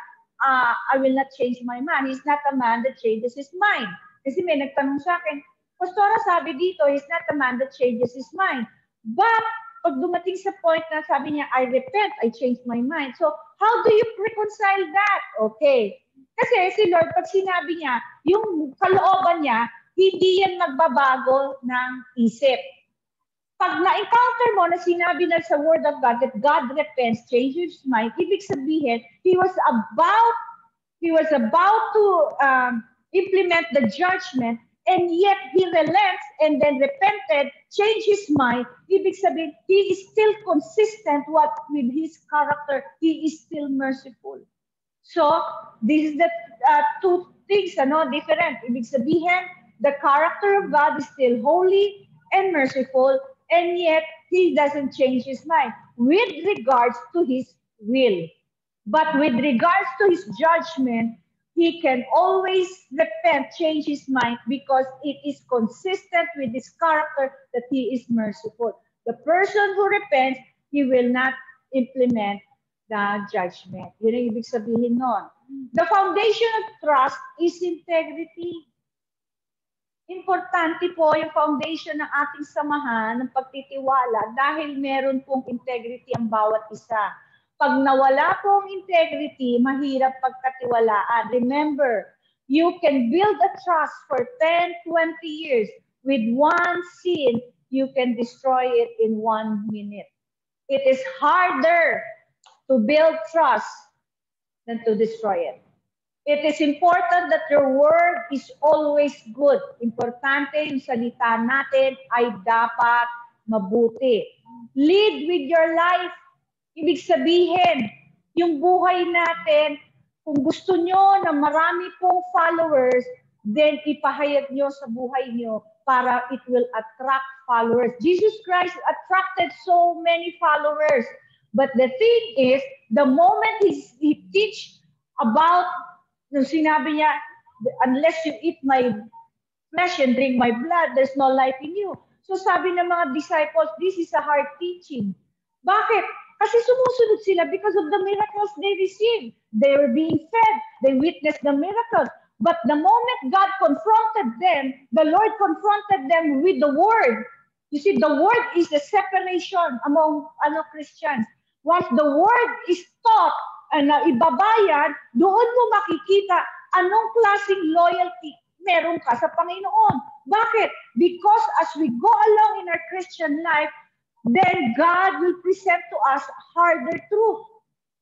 I will not change my mind. He's not a man that changes his mind. Kasi may nagtanong sa akin, Pastora, sabi dito, he's not a man that changes his mind. But, pag dumating sa point na sabi niya, I repent, I changed my mind. So, how do you reconcile that? Okay. Kasi si Lord, pag sinabi niya, yung kalooban niya, hindi yan magbabago ng isip. Pag na-encounter mo na sinabi na sa Word of God that God repents, changes his mind, ibig sabihin, He was about to implement the judgment, and yet He relents and then repented, changed His mind. Ibig sabihin, He is still consistent with His character. He is still merciful. So, this is the two things, different. Ibig sabihin, the character of God is still holy and merciful, and yet He doesn't change His mind with regards to His will. But with regards to His judgment, He can always repent, change His mind, because it is consistent with His character that He is merciful. The person who repents, he will not implement the judgment. Yun ang ibig sabihin nun. The foundation of trust is integrity. Importante po yung foundation ng ating samahan, ng pagtitiwala, dahil meron pong integrity ang bawat isa. Pag nawala po ang integrity, mahirap pagkatiwalaan. Remember, you can build a trust for 10, 20 years. With one sin, you can destroy it in 1 minute. It is harder to build trust than to destroy it. It is important that your word is always good. Importante yung salita natin ay dapat mabuti. Lead with your life. Ibig sabihin, yung buhay natin, kung gusto nyo na marami pong followers, then ipahayag nyo sa buhay nyo para it will attract followers. Jesus Christ attracted so many followers. But the thing is, the moment he teach about, nung sinabi niya, unless you eat my flesh and drink my blood, there's no life in you. So sabi ng mga disciples, this is a hard teaching. Bakit? Kasi sumusunod sila because of the miracles they received. They were being fed. They witnessed the miracles. But the moment God confronted them, the Lord confronted them with the Word. You see, the Word is the separation among Christians. Once the Word is taught and ibabayan, doon mo makikita anong klaseng loyalty meron ka sa Panginoon. Bakit? Because as we go along in our Christian life, then God will present to us harder truth.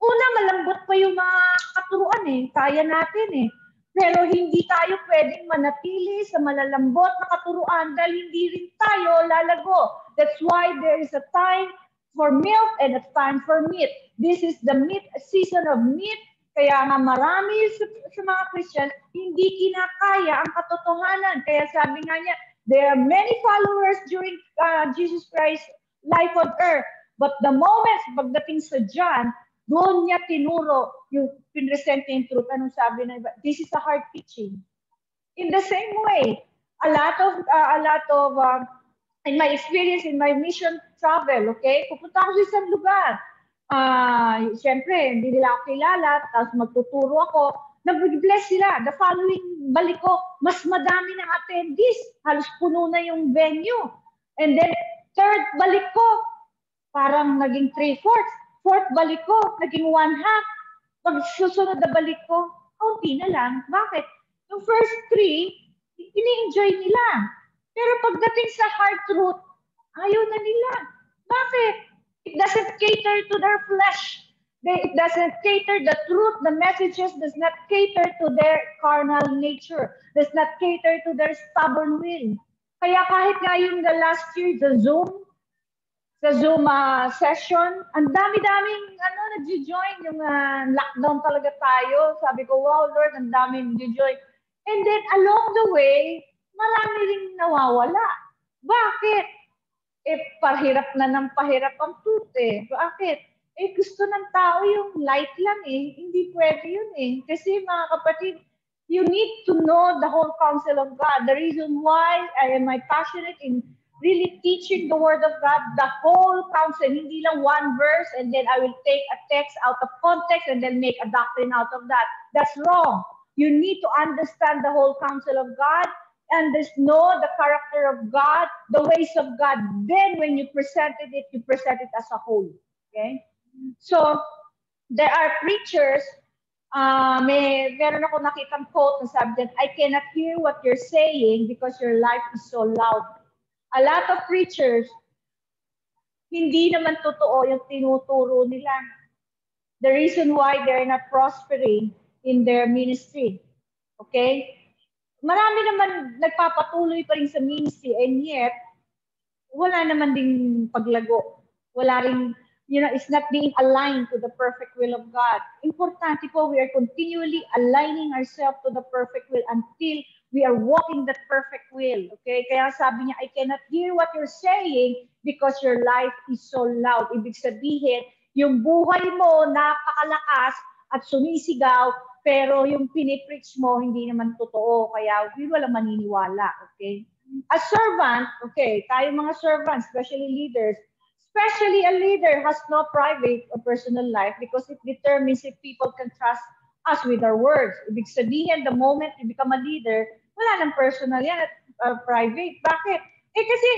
Una, malambot pa yung mga katuruan kaya natin Pero hindi tayo pwedeng manatili sa malalambot na katuruan dahil hindi rin tayo lalago. That's why there is a time for milk and a time for meat. This is the season of meat. Kaya nga marami sa mga Christians hindi kinakaya ang katotohanan. Kaya sabi nga niya, there are many followers during Jesus Christ's life on earth. But the moment pagdating sa John, doon niya tinuro yung pinresent yung truth. Anong sabi na iba? This is a hard teaching. In the same way, a lot of in my experience, in my mission travel, okay? Pupunta ako sa isang lugar. Siyempre, hindi nila ako kilala, tapos magtuturo ako. Nag-bless sila. The following balik ko, mas madami ng attendees. Halos puno na yung venue. And then, third balik ko, parang naging 3/4. Fourth balik ko, naging 1/2. Pag susunod na balik ko, kaunti na lang. Bakit? Yung first 3, ini-enjoy nila. Pero pagdating sa hard truth, ayaw na nila. Bakit? It doesn't cater to their flesh. It doesn't cater the truth. The messages does not cater to their carnal nature. Does not cater to their stubborn will. Kaya kahit nga yung the last year, sa Zoom session, ang dami-daming nag-join. Yung lockdown talaga tayo. Sabi ko, wow, Lord, ang daming nag-join. And then along the way, marami ring nawawala. Bakit? Eh, pahirap na ng pahirap ang tute. Bakit? Eh, gusto ng tao yung light lang eh. Hindi pwede yun eh. Kasi mga kapatid, you need to know the whole counsel of God. The reason why I am passionate in really teaching the word of God, the whole counsel, hindi lang one verse and then I will take a text out of context and then make a doctrine out of that. That's wrong. You need to understand the whole counsel of God and just know the character of God, the ways of God. Then when you presented it, you present it as a whole. Okay? So, there are preachers, meron ako nakitang quote na sabi din, I cannot hear what you're saying because your life is so loud. A lot of preachers, hindi naman totoo yung tinuturo nila. The reason why they're not prospering in their ministry. Okay? Marami naman nagpapatuloy pa rin sa ministry and yet, wala naman ding paglago. Wala rin, it's not being aligned to the perfect will of God. Importante po, we are continually aligning ourselves to the perfect will until we are walking that perfect will. Okay? Kaya sabi niya, I cannot hear what you're saying because your life is so loud. Ibig sabihin, yung buhay mo napakalakas at sumisigaw, pero yung pinipreach mo, hindi naman totoo. Kaya walang maniniwala. Okay? A servant, okay, tayo mga servants, especially leaders, especially a leader has no private or personal life because it determines if people can trust us with our words. Ibig sabihin, the moment you become a leader, wala nang personal yan at private. Bakit? Eh kasi,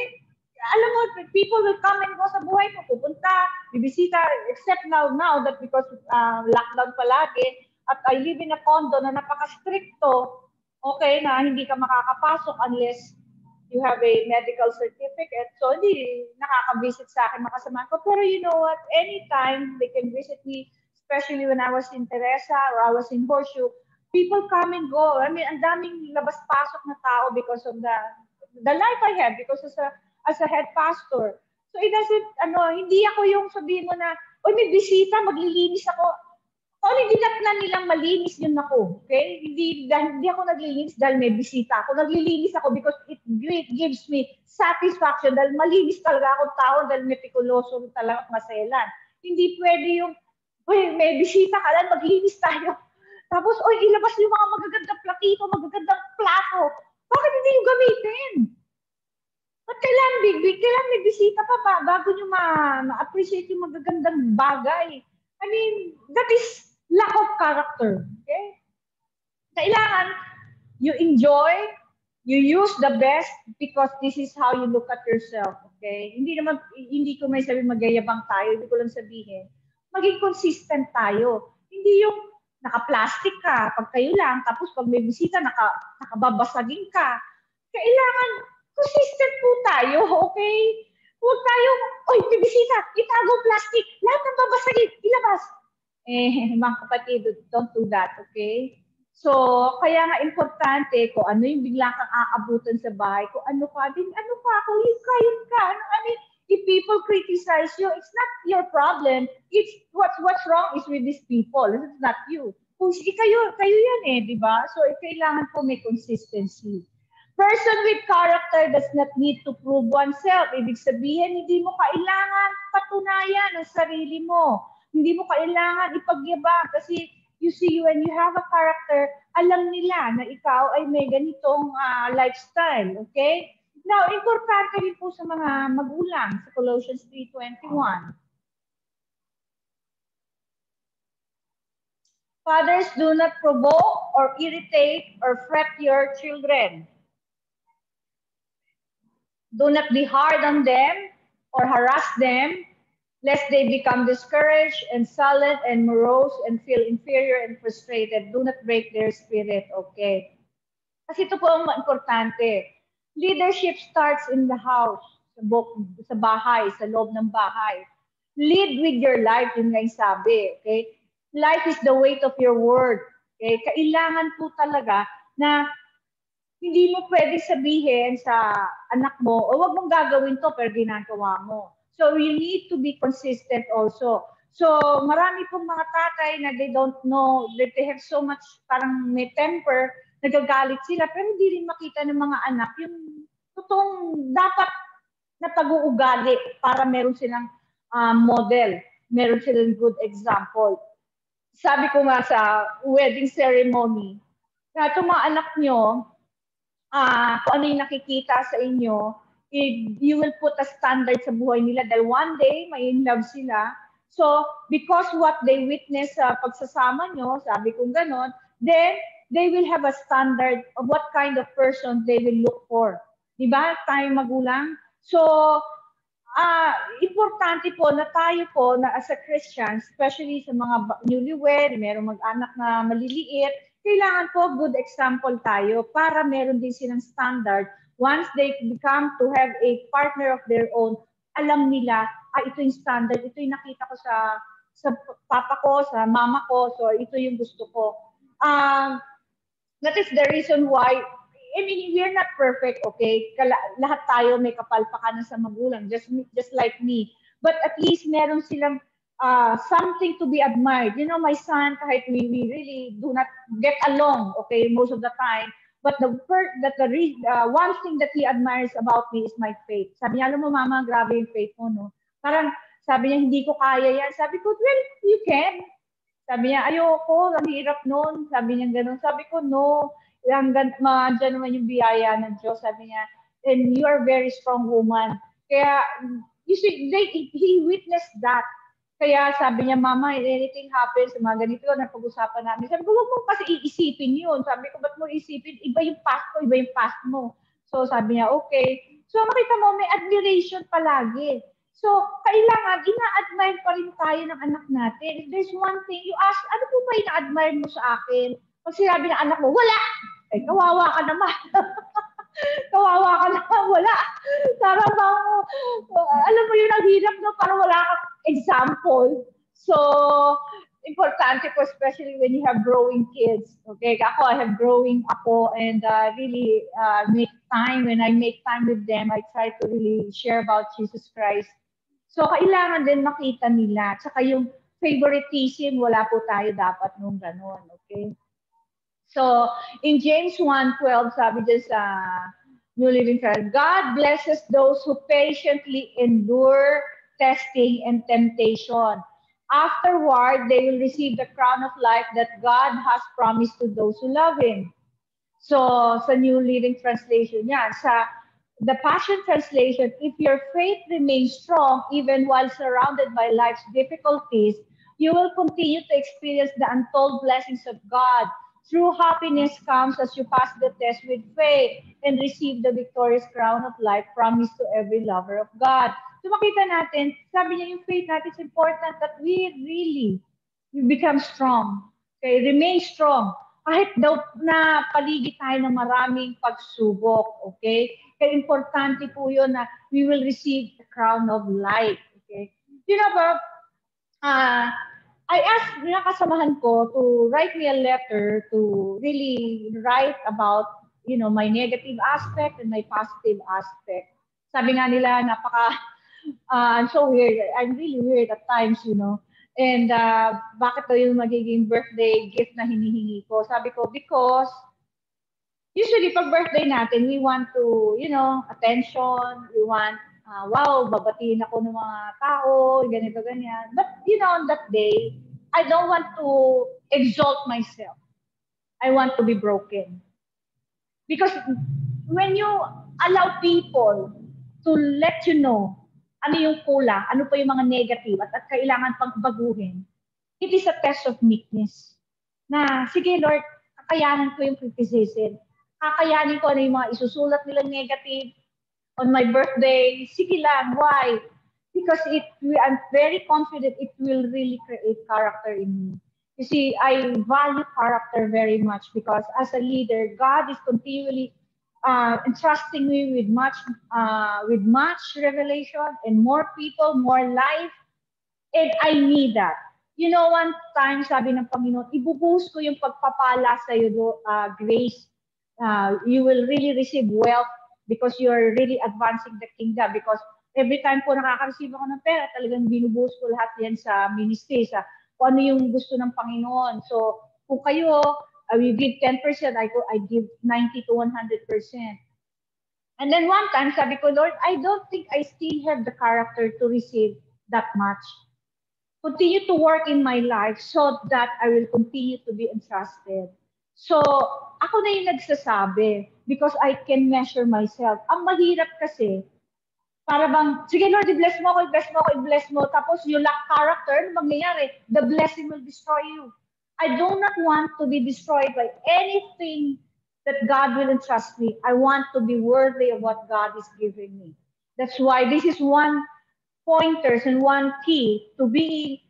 alam mo, people will come and go sa buhay mo, pupunta, bibisita, except now that because lockdown palagi, at I live in a condo na napaka-stricto, okay, na hindi ka makakapasok unless you have a medical certificate. So, hindi nakaka-visit sa akin makasama ko. Pero you know what? Anytime they can visit me, especially when I was in Teresa or I was in Horseshoe, people come and go. I mean, ang daming labas-pasok na tao because of the life I have, because as a head pastor. So, it doesn't, hindi ako yung sabihin mo na, oy, may bisita, maglilinis ako. Hindi na nilang malinis yun ako. Okay? Hindi ako naglilinis dahil may bisita ako. Naglilinis ako because it gives me satisfaction dahil malinis talaga akong tao dahil metikuloso talaga at maselan. Hindi pwede yung, may bisita ka lang, maglinis tayo. Tapos, ilabas yung mga magagandang platito, magagandang plato. Bakit hindi yung gamitin? Ba't kailangan may bisita pa bago nyo ma-appreciate yung magagandang bagay? I mean, that is lack of character. Okay? Kailangan you enjoy, you use the best because this is how you look at yourself. Okay? Hindi ko may sabi magyayabang tayo, hindi ko lang sabihin. Maging consistent tayo. Hindi yung naka-plastic ka pag kayo lang, tapos pag may bisita, nakababasagin ka. Kailangan consistent po tayo, okay? Huwag tayong, may bisita, itago plastic, lahat ng babasagin, ilabas. Mga kapatid, don't do that, okay? So, kaya nga importante kung ano yung bigla kang aabutan sa bahay, kung ano ka, kung yun ka. I mean, if people criticize you, it's not your problem. It's what's wrong is with these people. It's not you. Kung kayo yan di ba? So, kailangan po may consistency. Person with character does not need to prove oneself. Ibig sabihin, hindi mo kailangan patunayan ang sarili mo. Hindi mo kailangan ipagyabang kasi you see, when you have a character, alam nila na ikaw ay may ganitong lifestyle. Okay? Now, importante rin po sa mga magulang sa Colossians 3:21. Fathers, do not provoke or irritate or fret your children. Do not be hard on them or harass them, lest they become discouraged and sullen and morose and feel inferior and frustrated. Do not break their spirit, okay? Kasi ito po ang importante. Leadership starts in the house, sa bahay, sa loob ng bahay. Lead with your life, yun nga yung sabi, okay? Life is the weight of your word. Okay? Kailangan po talaga na hindi mo pwedeng sabihin sa anak mo, wag mong gagawin to, pero ginagawa mo. So, you need to be consistent also. So, marami pong mga tatay na they don't know that they have so much, parang may temper, nagagalit sila, pero hindi rin makita ng mga anak yung totoong dapat na pag-uugali para meron silang model, meron silang good example. Sabi ko nga sa wedding ceremony, na itong mga anak nyo, kung ano yung nakikita sa inyo, you will put a standard sa buhay nila dahil one day, may in love sila. So, because what they witness sa pagsasama nyo, sabi kong ganon, then they will have a standard of what kind of person they will look for. Diba? Tayo magulang. So, importante po na tayo po na as a Christian, especially sa mga newlywed, merong mag-anak na maliliit, kailangan po good example tayo para meron din silang standard. Once they become to have a partner of their own, alam nila, ito yung standard, ito yung nakita ko sa papa ko, sa mama ko, so ito yung gusto ko. That is the reason why, I mean, we're not perfect, okay? Lahat tayo may kapalpakan sa magulang, just like me. But at least meron silang something to be admired. You know, my son, kahit we really do not get along, okay, most of the time, but one thing that he admires about me is my faith. Sabi niya, alam mo, mama, grabe yung faith mo, no? Parang, sabi niya, hindi ko kaya yan. Sabi ko, well, you can. Sabi niya, ayoko, ang hirap noon. Sabi niya gano'n. Sabi ko, no, dyan naman yung biyaya ng Diyos. Sabi niya, and you are very strong woman. Kaya, you see, he witnessed that. Kaya sabi niya, mama, anything happens, mga ganito, napag-usapan namin. Sabi ko, huwag mo kasi iisipin yun. Sabi ko, ba't mo isipin? Iba yung past ko, iba yung past mo. So sabi niya, okay. So makita mo, may admiration palagi. So, kailangan, ina-admire pa rin tayo ng anak natin. If there's one thing, you ask, ano po ba ina-admire mo sa akin? Pag sinabi ng anak mo, wala! Eh, kawawa ka naman. Kawawa ka naman, wala. Parang bang, alam mo yun, ang hirap, no? Parang wala kang example. So, importante po, especially when you have growing kids. Okay, I have growing ako and really make time. When I make time with them, I try to really share about Jesus Christ. So, kailangan din makita nila. Tsaka yung favoritism, wala po tayo dapat nung ganun. Okay? So, in James 1:12, sabi dyan sa New Living Translation, God blesses those who patiently endure testing and temptation. Afterward, they will receive the crown of life that God has promised to those who love Him. So, sa New Living Translation yan, sa the Passion Translation, if your faith remains strong even while surrounded by life's difficulties, you will continue to experience the untold blessings of God. True happiness comes as you pass the test with faith and receive the victorious crown of life promised to every lover of God. So makita natin, sabi niya yung faith natin is important that we become strong. Okay, remain strong. Kahit daw na paligid tayo ng maraming pagsubok, okay? Kaya importante po yun na we will receive the crown of life, okay? You know ba, I asked mga kasamahan ko to write me a letter to really write about, you know, my negative aspect and my positive aspect. Sabi nga nila, I'm so weird. I'm really weird at times, you know. And bakit daw yung magiging birthday gift na hinihingi ko? Sabi ko, because usually pag birthday natin, we want to, you know, attention, we want, wow, babatiin ako ng mga tao, ganito, ganyan. But, you know, on that day, I don't want to exalt myself. I want to be broken. Because when you allow people to let you know ano yung kulang, ano pa yung mga negative at kailangan pang baguhin, it is a test of meekness. Na, sige Lord, kakayanin ko yung criticism. Kakayanin ko ano yung mga isusulat nilang negative on my birthday. Sige lang, why? Because I'm very confident it will really create character in me. You see, I value character very much because as a leader, God is continually entrusting me with much revelation and more people, more life, and I need that. You know, one time sabi ng Panginoon, ibubuhos ko yung pagpapala sa iyo, grace. You will really receive wealth because you're really advancing the kingdom. Because every time po nakaka-receive ako ng pera, talagang binubuhos ko lahat yan sa ministry, sa kung ano yung gusto ng Panginoon. So, kung kayo You give 10%, I give 90 to 100%. And then one time, sabi ko, Lord, I don't think I still have the character to receive that much. Continue to work in my life so that I will continue to be entrusted. So, ako na yung nagsasabi because I can measure myself. Ang mahirap kasi, para bang, sige Lord, i-bless mo ako, i-bless mo ako, i-bless mo. Tapos you lack character, ano mangyayari? The blessing will destroy you. I do not want to be destroyed by anything that God will entrust me. I want to be worthy of what God is giving me. That's why this is one pointers and one key to really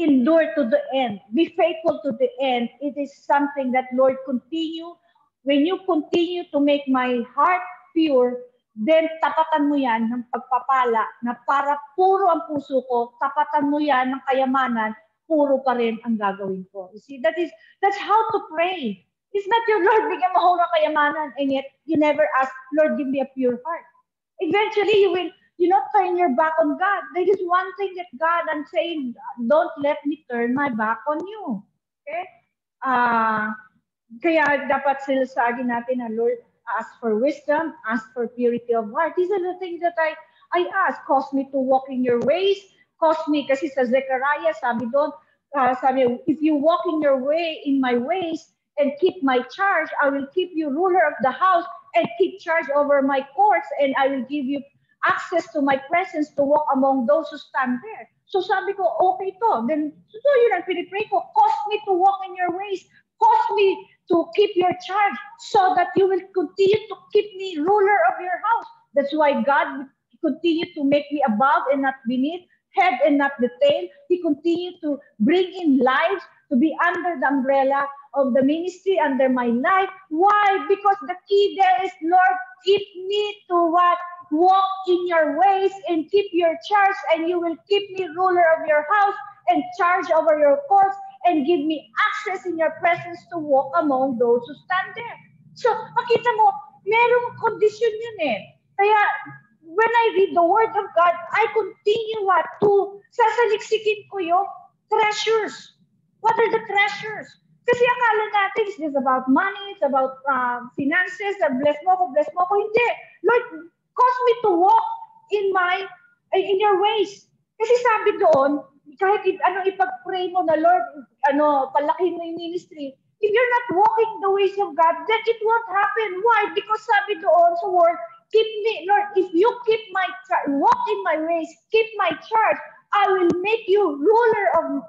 endure to the end, be faithful to the end. It is something that Lord continue, when you continue to make my heart pure, then tapatan mo yan ng pagpapala na para puro ang puso ko, tapatan mo yan ng kayamanan, puro pa rin ang gagawin ko. You see, that's how to pray. It's not your Lord, bigyan mo ako ng kayamanan, and yet you never ask, Lord, give me a pure heart. Eventually, you not turn your back on God. There is one thing that God, I'm saying, don't let me turn my back on you. Okay? Kaya dapat silasagin natin na Lord, ask for wisdom, ask for purity of heart. These are the things that I ask. Cause me to walk in your ways. Cause me, kasi sa Zechariah, sabi doon, sabi, if you walk in your way, in my ways, and keep my charge, I will keep you ruler of the house and keep charge over my courts, and I will give you access to my presence to walk among those who stand there. So sabi ko, okay to. Then, so yun ang pinipray ko. Cause me to walk in your ways. Cause me to keep your charge so that you will continue to keep me ruler of your house. That's why God continue to make me above and not beneath, head and not the tail. He continued to bring in lives to be under the umbrella of the ministry, under my life. Why? Because the key there is, Lord, keep me to what? Walk in your ways and keep your charge, and you will keep me ruler of your house and charge over your courts and give me access in your presence to walk among those who stand there. So, makita mo, merong kondisyon yun eh. Kaya, when I read the Word of God, I continue to sasaliksikin ko yung treasures. What are the treasures? Kasi akala natin it's just about money, it's about finances, bless mo ko. Hindi. Lord, cause me to walk in your ways. Kasi sabi doon, kahit ipag-pray mo na, Lord, palakin mo yung ministry, if you're not walking the ways of God, then it won't happen. Why? Because sabi doon sa word, keep me, Lord, if you walk in my ways, keep my charge, I will make you a ruler of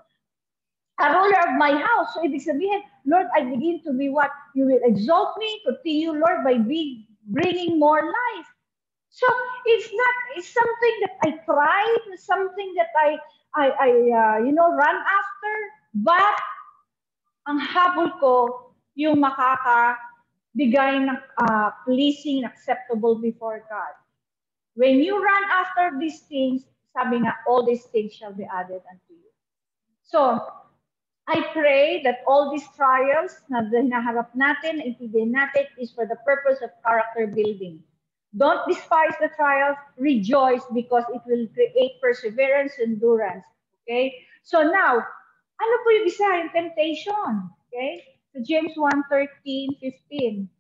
my house. So ibig sabihin, Lord, I begin to be what? You will exalt me, continue, Lord, by bringing more life. So it's something that I tried, something that I run after, but ang habol ko, yung makakabigay ng pleasing, acceptable before God. When you run after these things, sabi nga, all these things shall be added unto you. So, I pray that all these trials na hinaharap natin, intindihin natin, is for the purpose of character building. Don't despise the trials, rejoice because it will create perseverance, endurance. Okay? So now, ano po yung isa? Yung temptation. Okay? So James 1:13-15.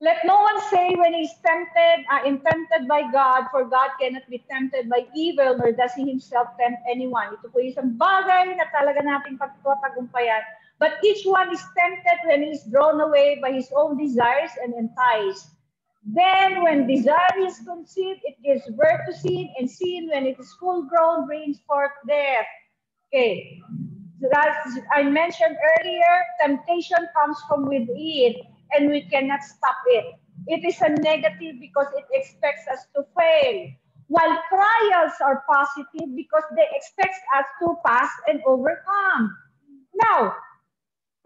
Let no one say when he's tempted, I am tempted by God, for God cannot be tempted by evil, nor does he himself tempt anyone. Ito po isang bagay na talaga nating pagtatagumpayan. But each one is tempted when he is drawn away by his own desires and enticed. Then when desire is conceived, it gives birth to sin, and sin, when it is full grown, brings forth death. Okay. So as I mentioned earlier, temptation comes from within, and we cannot stop it. It is a negative because it expects us to fail, while trials are positive because they expect us to pass and overcome. Now,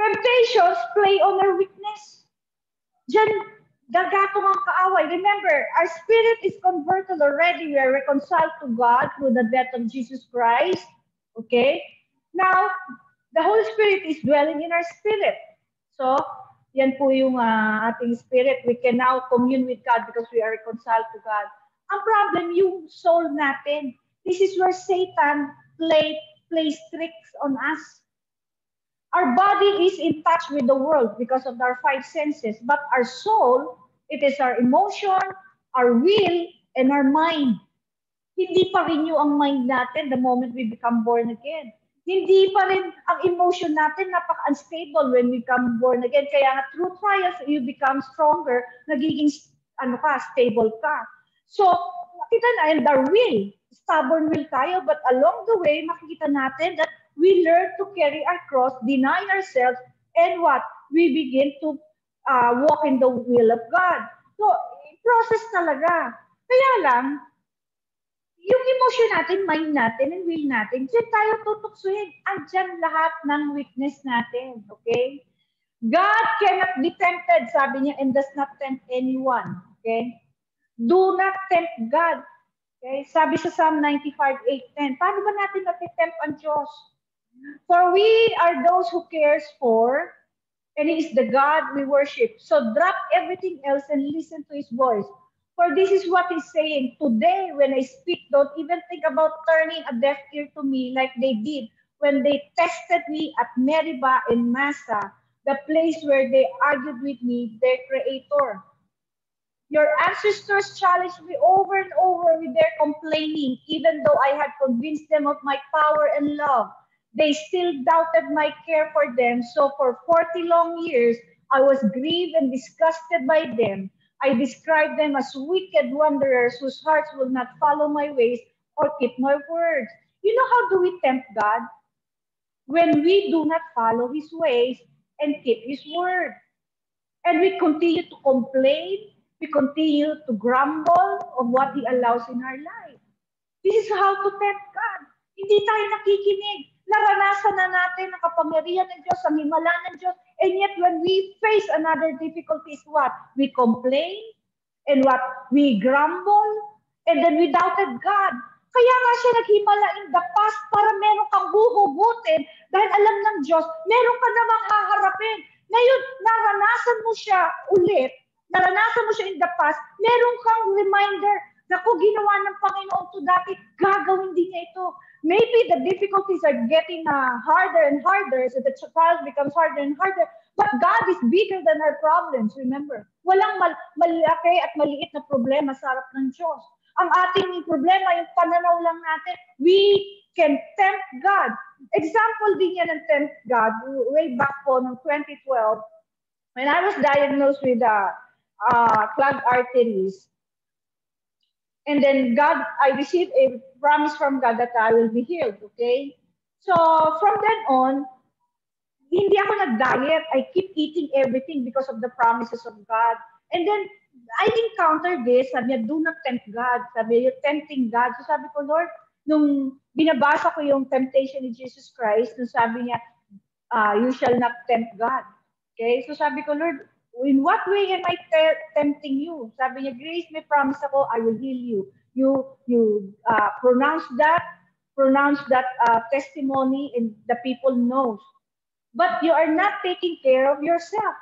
temptations play on our weakness. Diyan, dagatong ang kaaway. Remember, our spirit is converted already. We are reconciled to God through the death of Jesus Christ. Okay? Now, the Holy Spirit is dwelling in our spirit. So, yan po yung ating spirit. We can now commune with God because we are reconciled to God. Ang problem, yung soul natin. This is where Satan plays tricks on us. Our body is in touch with the world because of our five senses, but our soul, it is our emotion, our will, and our mind. Hindi pa renew ang mind natin the moment we become born again. Hindi pa rin ang emotion natin napaka-unstable when we become born again. Kaya nga through trials, you become stronger, nagiging stable ka. So, makita na, and our will, stubborn will tayo, but along the way, makikita natin that we learn to carry our cross, deny ourselves, and what? We begin to walk in the will of God. So, process talaga. Kaya lang, yung emotion natin, mind natin, and will natin, dyan tayo tutuksuhin. Andyan lahat ng weakness natin. Okay? God cannot be tempted, sabi niya, and does not tempt anyone. Okay? Do not tempt God. Okay? Sabi sa Psalm 95:8-10, paano ba natin natitempt ang Diyos? For we are those who cares for, and He is the God we worship. So drop everything else and listen to His voice. For this is what He's saying. Today, when I speak, don't even think about turning a deaf ear to me like they did when they tested me at Meribah and Massa, the place where they argued with me, their Creator. Your ancestors challenged me over and over with their complaining, even though I had convinced them of my power and love. They still doubted my care for them, so for 40 long years, I was grieved and disgusted by them. I described them as wicked wanderers whose hearts will not follow my ways or keep my words. You know how do we tempt God? When we do not follow His ways and keep His word. And we continue to complain, we continue to grumble of what He allows in our life. This is how to tempt God. Hindi tayo nakikinig. Naranasan na natin ang kapangyarihan ng Diyos, ang himala ng Diyos. And yet when we face another difficulty, what? We complain, and what? We grumble, and then we doubted God. Kaya nga siya naghimala in the past para meron kang huhugutin dahil alam ng Diyos, meron ka namang haharapin. Ngayon, naranasan mo siya ulit, naranasan mo siya in the past, meron kang reminder na kung ginawa ng Panginoon to dati, gagawin din niya ito. Maybe the difficulties are getting harder and harder, so the trial becomes harder and harder, but God is bigger than our problems, remember. Walang malaki at maliit na problema sa harap ng Diyos. Ang ating problema, yung pananaw lang natin, we can tempt God. Example din yan ng tempt God, way back po noong 2012, when I was diagnosed with clogged arteries. And then God, I received a promise from God that I will be healed, okay? So from then on, hindi ako nag-diet. I keep eating everything because of the promises of God. And then I encountered this, sabi niya, do not tempt God. Sabi niya, you're tempting God. So sabi ko, Lord, nung binabasa ko yung temptation ni Jesus Christ, nung sabi niya, you shall not tempt God. Okay? So sabi ko, Lord, in what way am I tempting you? Sabi niya, Grace, may promise ako, I will heal you. You pronounce that testimony, and the people knows. But you are not taking care of yourself.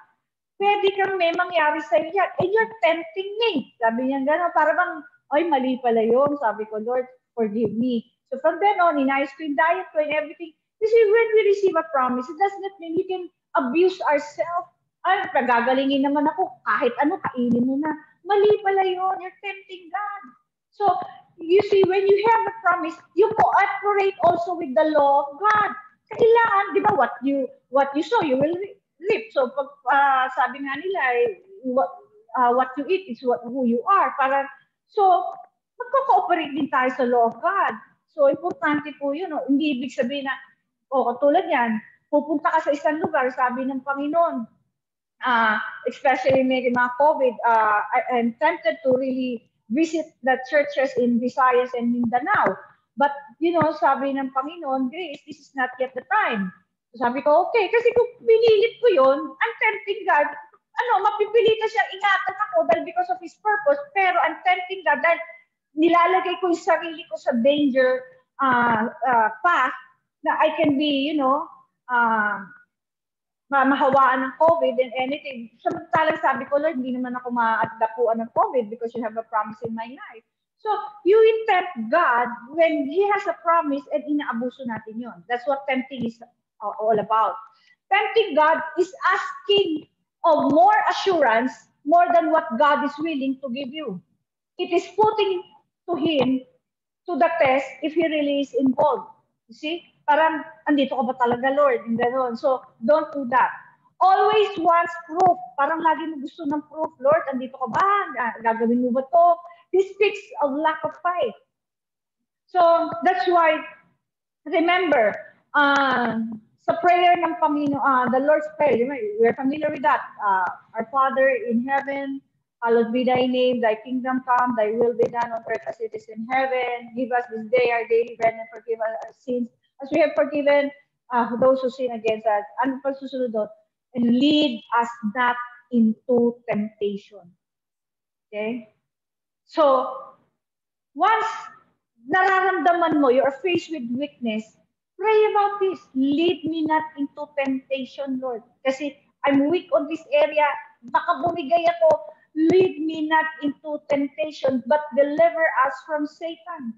Pwede kang may mangyari sa iyo yan. And you're tempting me. Sabi niya gano'n, para bang, ay, mali pala yun. Sabi ko, Lord, forgive me. So from then on, inayos ko yung diet ko and everything. Kasi when we receive a promise, it does not mean we can abuse ourselves. Ay, pagagalingin naman ako, kahit ano, kainin mo na. Mali pala yun. You're tempting God. So, you see, when you have a promise, you cooperate also with the law of God. Kailangan, di ba, what you sow, you will reap. So, pag sabi nga nila, what you eat is who you are. So, magko-cooperate din tayo sa law of God. So, importante po yun. No? Hindi ibig sabihin na, katulad yan, pupunta ka sa isang lugar, sabi ng Panginoon, especially may mga COVID, I'm tempted to really visit the churches in Visayas and Mindanao. But, sabi ng Panginoon, Grace, this is not yet the time. So sabi ko, okay, kasi kung binilit ko yun, I'm tempting God. Mapipilitan siyang ingatan ako dahil because of His purpose, pero I'm tempting God dahil nilalagay ko yung sarili ko sa danger path na I can be, mahawaan ng COVID and anything. Samantalang sabi ko, Lord, hindi naman ako maadapuan ng COVID because you have a promise in my life. So, you tempt God when He has a promise and inaabuso natin yun. That's what tempting is all about. Tempting God is asking of more assurance, more than what God is willing to give you. It is putting to Him to the test if He really is involved. You see? Parang, andito ka ba talaga, Lord? And gano'n. So, don't do that. Always wants proof. Parang lagi mo gusto ng proof. Lord, andito ka ba? Gagawin mo ba to? This speaks of lack of faith. So, that's why, remember, sa prayer ng Panginoon, the Lord's Prayer, we're familiar with that. Our Father in heaven, hallowed be thy name, thy kingdom come, thy will be done on earth as it is in heaven. Give us this day our daily bread and forgive us our sins as we have forgiven those who sin against us. Ano pa susunod doon? And lead us not into temptation. Okay? So, once nararamdaman mo, you're faced with weakness, pray about this. Lead me not into temptation, Lord. Kasi I'm weak on this area. Baka bumigay ako. Lead me not into temptation, but deliver us from Satan,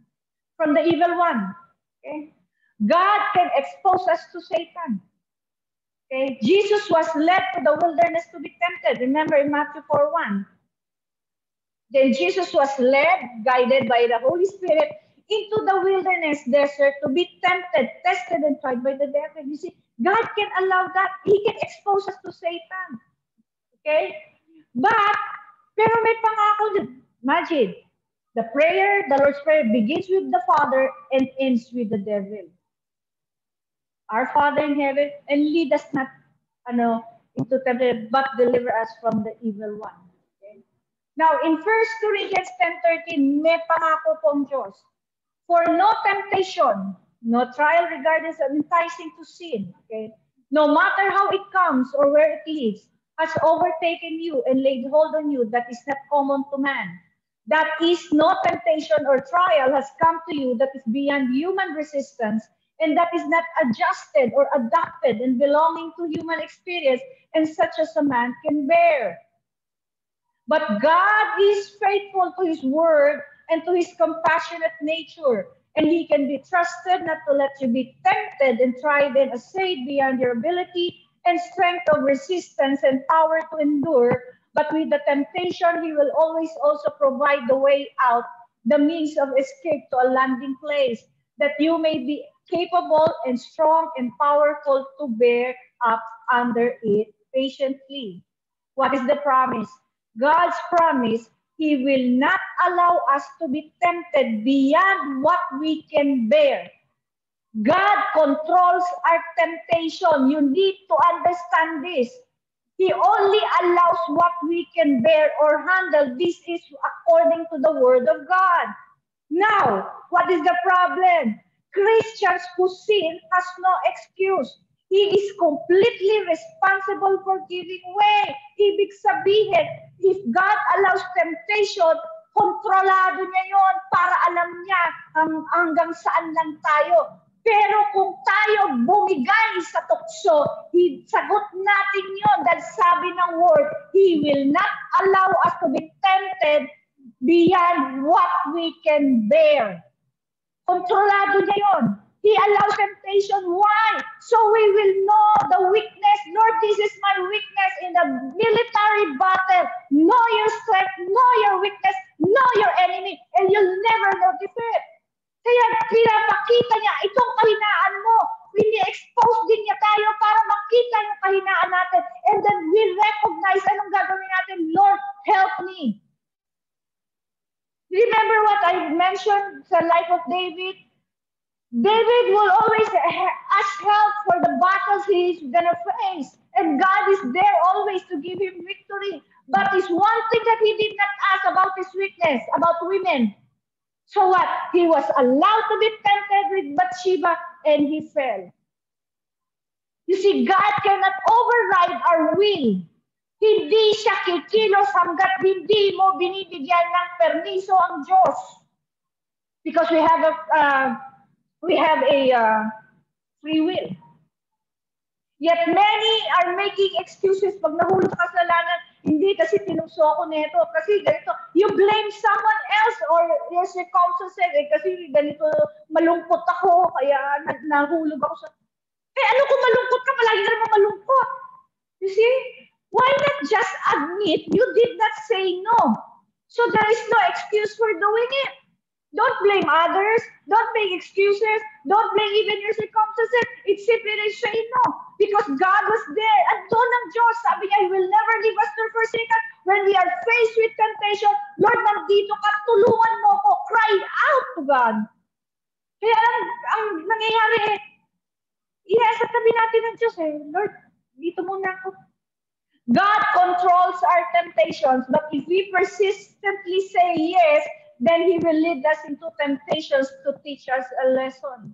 from the evil one. Okay? God can expose us to Satan. Okay? Jesus was led to the wilderness to be tempted. Remember in Matthew 4:1. Then Jesus was led, guided by the Holy Spirit, into the wilderness desert to be tempted, tested, and tried by the devil. You see, God can allow that. He can expose us to Satan. Okay? But, pero may pangako. Imagine, the prayer, the Lord's Prayer, begins with the Father and ends with the devil. Our Father in heaven, and lead us not into temptation, but deliver us from the evil one. Okay? Now, in 1 Corinthians 10:13, may pangako pong Diyos. For no temptation, no trial regardless of enticing to sin, okay? No matter how it comes or where it leads, has overtaken you and laid hold on you that is not common to man. That is, no temptation or trial has come to you that is beyond human resistance, and that is not adjusted or adapted and belonging to human experience, and such as a man can bear. But God is faithful to His word and to His compassionate nature, and He can be trusted not to let you be tempted and tried and assayed beyond your ability and strength of resistance and power to endure. But with the temptation, He will always also provide the way out, the means of escape to a landing place, that you may be capable and strong and powerful to bear up under it patiently. What is the promise? God's promise, He will not allow us to be tempted beyond what we can bear. God controls our temptation. You need to understand this. He only allows what we can bear or handle. This is according to the Word of God. Now, what is the problem? Christians who sin has no excuse. He is completely responsible for giving way. Ibig sabihin, if God allows temptation, kontrolado niya yon para alam niya hanggang saan lang tayo. Pero kung tayo bumigay sa tukso, sagot natin yon dahil sabi ng word, He will not allow us to be tempted beyond what we can bear. Kontrolado niya yon. He allows temptation. Why? So we will know the weakness. Lord, this is my weakness in the military battle. Know your strength, know your weakness, know your enemy, and you'll never know defeat. Kaya pinapakita niya itong kahinaan mo. Ini-expose din niya tayo para makita yung kahinaan natin. And then we recognize anong gagawin natin. Lord, help me. Remember what I mentioned sa life of David? David will always ask help for the battles he's gonna face. And God is there always to give him victory. But it's one thing that he did not ask about his weakness, about women. So what? He was allowed to be tempted with Bathsheba and he fell. You see, God cannot override our will. Hindi siya kikilos hanggat hindi mo binibigyan ng permiso ang Diyos. Because we have a free will. Yet many are making excuses pag nahulog ka sa lanan. Hindi kasi tinukso ako nito. Kasi ganito. You blame someone else or your circumstances. Kasi ganito malungkot ako. Kaya nahulog ako sa... Eh, ano kung malungkot ka? Palagi ka naman malungkot. You see? Why not just admit you did not say no? So there is no excuse for doing it. Don't blame others. Don't make excuses. Don't blame even your circumstances. It's simply to say no. Because God was there. At doon ng Diyos, sabi niya, He will never leave us nor forsake us. When we are faced with temptation, Lord, nandito ka, tulungan mo ko. Cry out to God. Kaya ang nangyayari eh, sa tabi natin ng Diyos eh. Lord, dito muna ako. God controls our temptations, but if we persistently say yes, then He will lead us into temptations to teach us a lesson.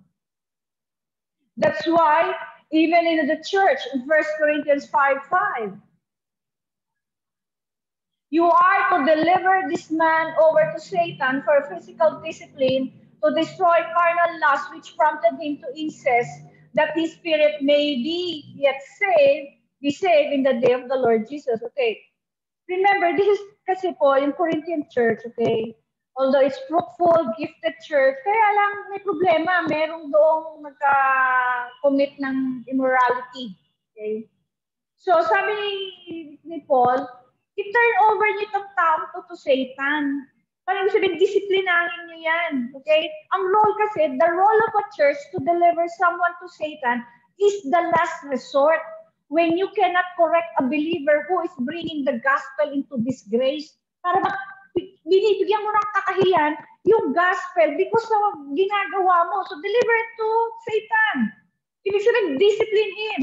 That's why, even in the church, in 1 Corinthians 5:5, you are to deliver this man over to Satan for physical discipline to destroy carnal lust which prompted him to incest, that his spirit may be saved in the day of the Lord Jesus. Okay. Remember, this is kasi po yung Corinthian church, okay? Although it's fruitful, gifted church, kaya lang may problema. Merong doong nagka-commit ng immorality. Okay? So, sabi ni Paul, i-turn over niyo itong taong to Satan. Parang sabihin, disiplinahin niyo yan. Okay? Ang role kasi, the role of a church to deliver someone to Satan is the last resort. When you cannot correct a believer who is bringing the gospel into disgrace, para binibigyan mo ng kakahiyan yung gospel because of ginagawa mo. So, deliver it to Satan. Ibig sabihin, discipline him.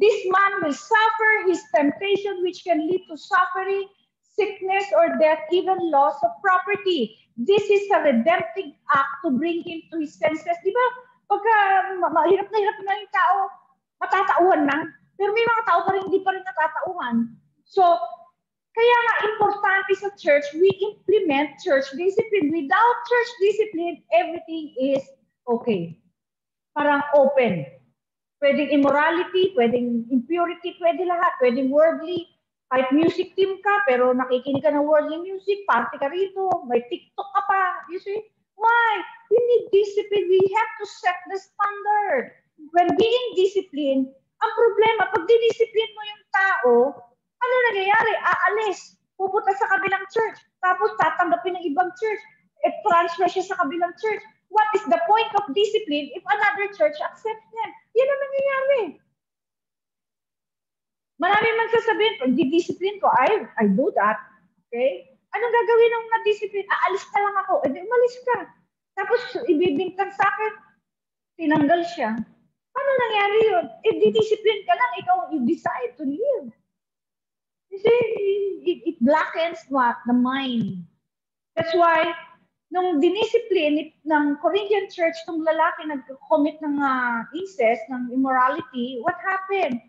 This man will suffer his temptation which can lead to suffering, sickness, or death, even loss of property. This is a redemptive act to bring him to his senses. Di ba? Pagka mahirap na yung tao, matatauhan na. Pero may mga tao pa rin, hindi pa rin natatauhan. So, kaya nga importante sa church, we implement church discipline. Without church discipline, everything is okay. Parang open. Pwedeng immorality, pwedeng impurity, pwede lahat. Pwedeng worldly. Kahit music team ka, pero nakikinig ka ng worldly music, party ka rito, may TikTok ka pa. You see? Why? We need discipline. We have to set the standard. When being disciplined, ang problema, pag didiscipline mo yung tao, ano nangyayari? Aalis. Pupunta sa kabilang church. Tapos tatanggapin ng ibang church. Transfer siya sa kabilang church. What is the point of discipline if another church accepts them? Yan ang nangyayari. Marami man sasabihin, pag di-discipline ko, I do that. Okay? Anong gagawin ng na-discipline? Aalis na lang ako. Eh, umalis ka. Tapos, ibibintang sa akin, tinanggal siya. Ano nangyari yun? Eh, di-discipline ka lang, ikaw, you decide to live. You see, it blackens what? The mind. That's why, nung diniscipline ng Corinthian church, nung lalaki nag-commit ng incest, ng immorality, what happened?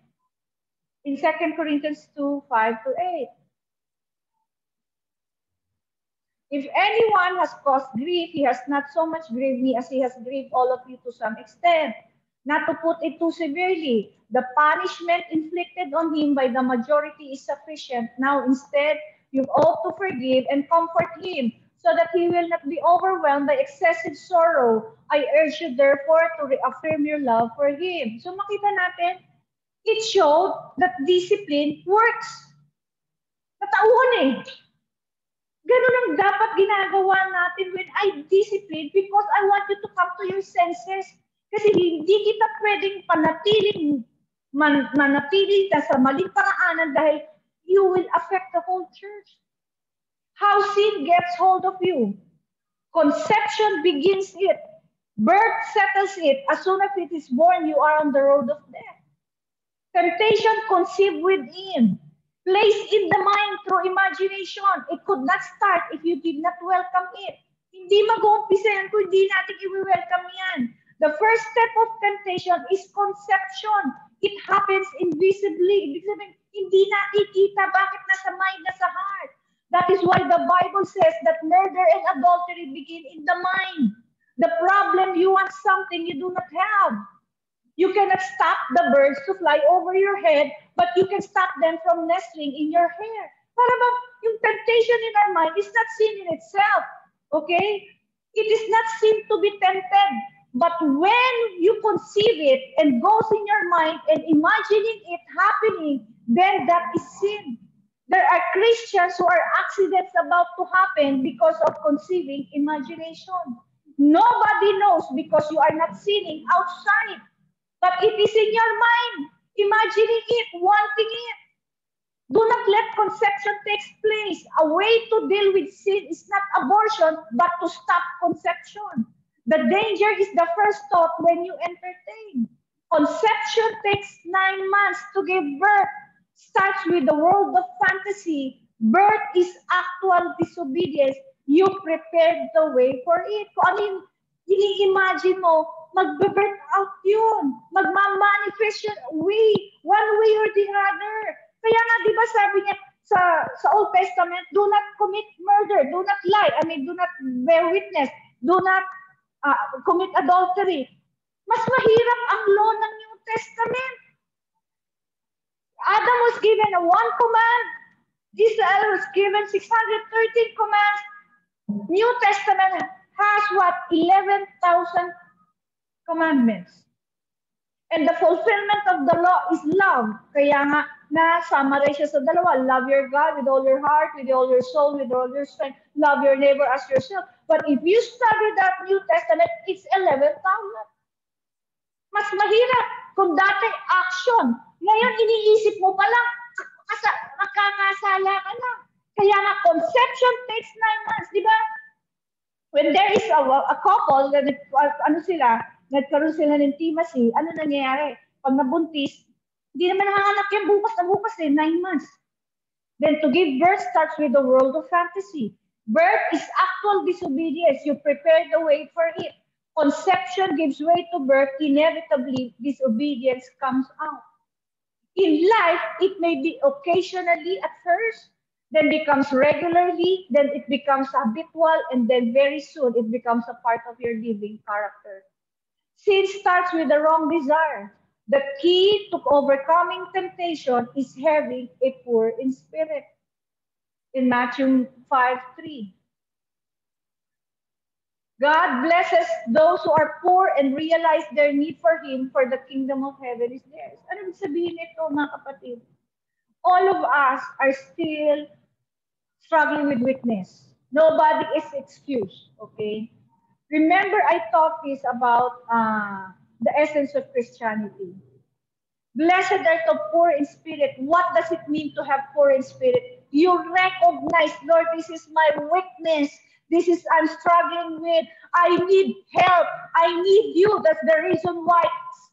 In 2 Corinthians 2:5-8. If anyone has caused grief, he has not so much grieved me as he has grieved all of you to some extent. Not to put it too severely, the punishment inflicted on him by the majority is sufficient. Now instead, you ought to forgive and comfort him, so that he will not be overwhelmed by excessive sorrow. I urge you therefore to reaffirm your love for him. So makita natin, it showed that discipline works. Natauhan eh. Ganun ang dapat ginagawa natin when I discipline because I want you to come to your senses. Kasi hindi kita pwedeng manatiling ka sa maling paraanan dahil you will affect the whole church. How sin gets hold of you. Conception begins it. Birth settles it. As soon as it is born, you are on the road of death. Temptation conceived within. Placed in the mind through imagination. It could not start if you did not welcome it. Hindi mag-uumpisa yan kung hindi natin i-welcome yan. The first step of temptation is conception. It happens invisibly. Ibig sabihin, hindi nakikita bakit nasa mind, nasa heart. That is why the Bible says that murder and adultery begin in the mind. The problem, you want something you do not have. You cannot stop the birds to fly over your head, but you can stop them from nestling in your hair. Para bang yung temptation in our mind is not sin in itself. Okay? It is not sin to be tempted. But when you conceive it and goes in your mind and imagining it happening, then that is sin. There are Christians who are accidents about to happen because of conceiving imagination. Nobody knows because you are not sinning outside. But it is in your mind, imagining it, wanting it. Do not let conception take place. A way to deal with sin is not abortion, but to stop conception. The danger is the first thought when you entertain. Conception takes 9 months to give birth. Starts with the world of fantasy. Birth is actual disobedience. You prepared the way for it. Kung ano yung ini-imagine mo, magbe-birth out yun. Magmamanifest yun. One way or the other. Kaya nga, di ba sabi niya sa Old Testament, do not commit murder, do not lie, do not bear witness, do not commit adultery. Mas mahirap ang law ng New Testament. Adam was given one command. Israel was given 613 commands. New Testament has what? 11,000 commandments. And the fulfillment of the law is love. Kaya nga, na-summarize siya sa dalawa. Love your God with all your heart, with all your soul, with all your strength. Love your neighbor as yourself. But if you study that New Testament, it's 11,000. Mas mahirap kung dati action. Ngayon, iniisip mo pa lang, makakasala ka lang. Kaya nga, conception takes 9 months, di ba? When there is a couple, nagkaroon sila ng intimacy, ano nangyayari? Pag nabuntis, hindi naman nanganganak yan bukas na bukas 9 months. Then to give birth starts with the world of fantasy. Birth is actual disobedience. You prepare the way for it. Conception gives way to birth. Inevitably, disobedience comes out. In life, it may be occasionally at first, then becomes regularly, then it becomes habitual, and then very soon it becomes a part of your living character. Sin starts with the wrong desire. The key to overcoming temptation is having a poor in spirit. In Matthew 5:3. God blesses those who are poor and realize their need for Him, for the kingdom of heaven is theirs. Ano ibig sabihin nito, mga kapatid? All of us are still struggling with weakness. Nobody is excused, okay? Remember, I taught this about the essence of Christianity. Blessed are the poor in spirit. What does it mean to have poor in spirit? You recognize, Lord, this is my weakness. This is I'm struggling with. I need help. I need you. That's the reason why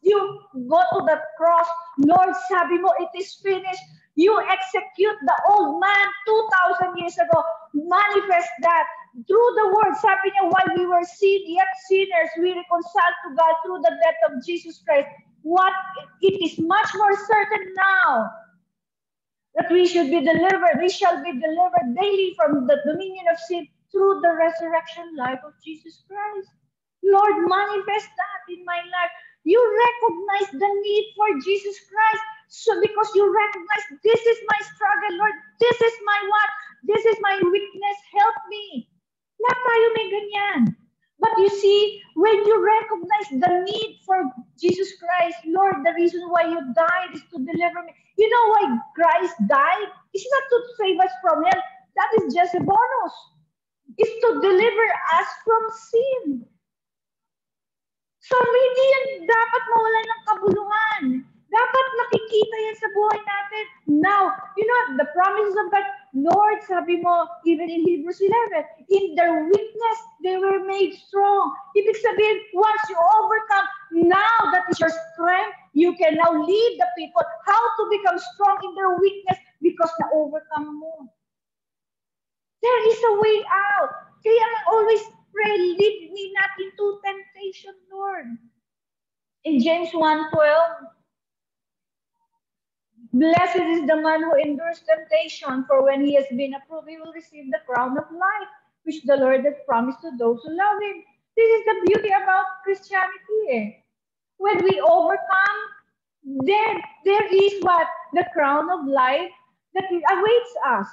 you go to the cross. Lord, sabi mo, it is finished. You execute the old man 2,000 years ago. Manifest that. Through the word, sabi niya, while we were yet sinners, we reconciled to God through the death of Jesus Christ. It is much more certain now that we should be delivered. We shall be delivered daily from the dominion of sin through the resurrection life of Jesus Christ. Lord, manifest that in my life. You recognize the need for Jesus Christ. So because you recognize, this is my struggle, Lord. This is my what? This is my weakness. Help me. Lahat tayo may ganyan. But you see, when you recognize the need for Jesus Christ, Lord, the reason why you died is to deliver me. You know why Christ died? It's not to save us from hell. That is just a bonus. It's to deliver us from sin. So, hindi yan dapat mawala ng kabuluhan. Dapat nakikita yan sa buhay natin. Now, you know, the promises of God, Lord, sabi mo, even in Hebrews 11, in their weakness, they were made strong. Ibig sabihin, once you overcome, now that is your strength, you can now lead the people how to become strong in their weakness because na-overcome mo. There is a way out. Kaya I always pray, lead me not into temptation, Lord. In James 1:12, blessed is the man who endures temptation, for when he has been approved, he will receive the crown of life, which the Lord has promised to those who love him. This is the beauty about Christianity. When we overcome, then there is what? The crown of life that awaits us.